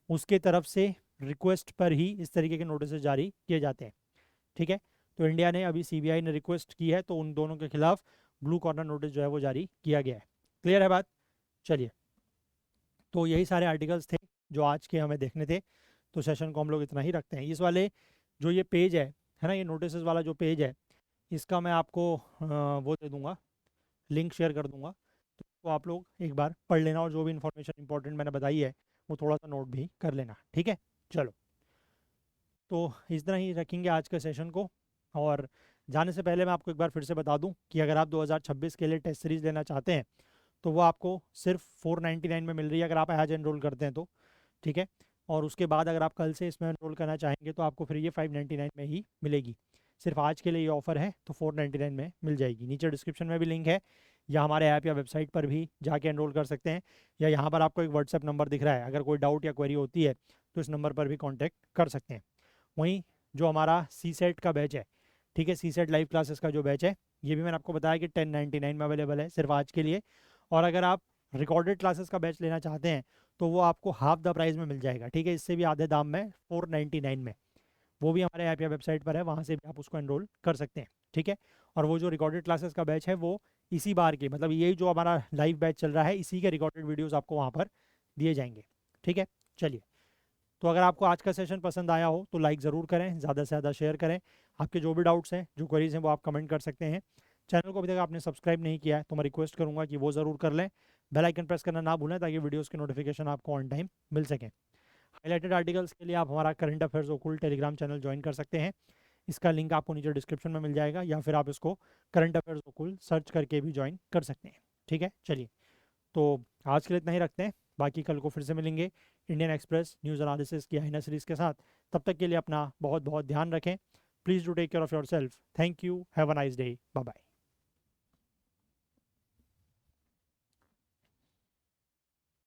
उसके तरफ से रिक्वेस्ट पर ही इस तरीके के नोटिस जारी किए जाते हैं। ठीक है, तो इंडिया ने अभी सीबीआई ने रिक्वेस्ट की है तो उन दोनों के खिलाफ ब्लू कॉर्नर नोटिस जो है वो जारी किया गया है। क्लियर है बात? चलिए, तो यही सारे आर्टिकल्स थे जो आज के हमें देखने थे। तो सेशन को हम लोग इतना ही रखते हैं। इस वाले जो ये पेज है ना, ये नोटिस वाला जो पेज है इसका मैं आपको वो दे दूंगा, लिंक शेयर कर दूंगा, तो आप लोग एक बार पढ़ लेना और जो भी इन्फॉर्मेशन इंपॉर्टेंट मैंने बताई है वो थोड़ा सा नोट भी कर लेना। ठीक है, चलो, तो इस तरह ही रखेंगे आज के सेशन को। और जाने से पहले मैं आपको एक बार फिर से बता दूं कि अगर आप 2026 के लिए टेस्ट सीरीज़ लेना चाहते हैं तो वो आपको सिर्फ 499 में मिल रही है अगर आप आज एनरोल करते हैं तो। ठीक है, और उसके बाद अगर आप कल से इसमें एनरोल करना चाहेंगे तो आपको फिर ये 599 में ही मिलेगी। सिर्फ आज के लिए ये ऑफ़र है तो 499 में मिल जाएगी। नीचे डिस्क्रिप्शन में भी लिंक है, या हमारे ऐप या वेबसाइट पर भी जाके एनरोल कर सकते हैं, या यहाँ पर आपको एक व्हाट्सएप नंबर दिख रहा है, अगर कोई डाउट या क्वेरी होती है तो इस नंबर पर भी कॉन्टैक्ट कर सकते हैं। वहीं जो हमारा सी सेट का बैच है, ठीक है, सी सेट लाइव क्लासेस का जो बैच है ये भी मैंने आपको बताया कि 1099 में अवेलेबल है सिर्फ आज के लिए। और अगर आप रिकॉर्डेड क्लासेस का बैच लेना चाहते हैं तो वो आपको हाफ द प्राइस में मिल जाएगा। ठीक है, इससे भी आधे दाम में 499 में, वो भी हमारे ऐप या वेबसाइट पर है, वहाँ से भी आप उसको एनरोल कर सकते हैं। ठीक है, और वो जो रिकॉर्डेड क्लासेस का बैच है वो इसी बार के, मतलब यही जो हमारा लाइव बैच चल रहा है इसी के रिकॉर्डेड वीडियोज़ आपको वहाँ पर दिए जाएंगे। ठीक है, चलिए, तो अगर आपको आज का सेशन पसंद आया हो तो लाइक ज़रूर करें, ज़्यादा से ज़्यादा शेयर करें। आपके जो भी डाउट्स हैं, जो क्वेरीज हैं, वो आप कमेंट कर सकते हैं। चैनल को अभी तक आपने सब्सक्राइब नहीं किया है तो मैं रिक्वेस्ट करूंगा कि वो ज़रूर कर लें। बेल आइकन प्रेस करना ना भूलें ताकि वीडियोस की नोटिफिकेशन आपको ऑन टाइम मिल सकें। हाईलाइटेड आर्टिकल्स के लिए आप हमारा current affairs Okul Telegram channel join कर सकते हैं। इसका लिंक आपको नीचे डिस्क्रिप्शन में मिल जाएगा, या फिर आप इसको करंट अफेयर्स ओकुल सर्च करके भी ज्वाइन कर सकते हैं। ठीक है, चलिए, तो आज के लिए इतना ही रखते हैं, बाकी कल को फिर से मिलेंगे इंडियन एक्सप्रेस न्यूज़ एनालिसिस की आईना सीरीज़ के साथ। तब तक के लिए अपना बहुत बहुत ध्यान रखें। Please do take care of yourself. Thank you, have a nice day, bye bye.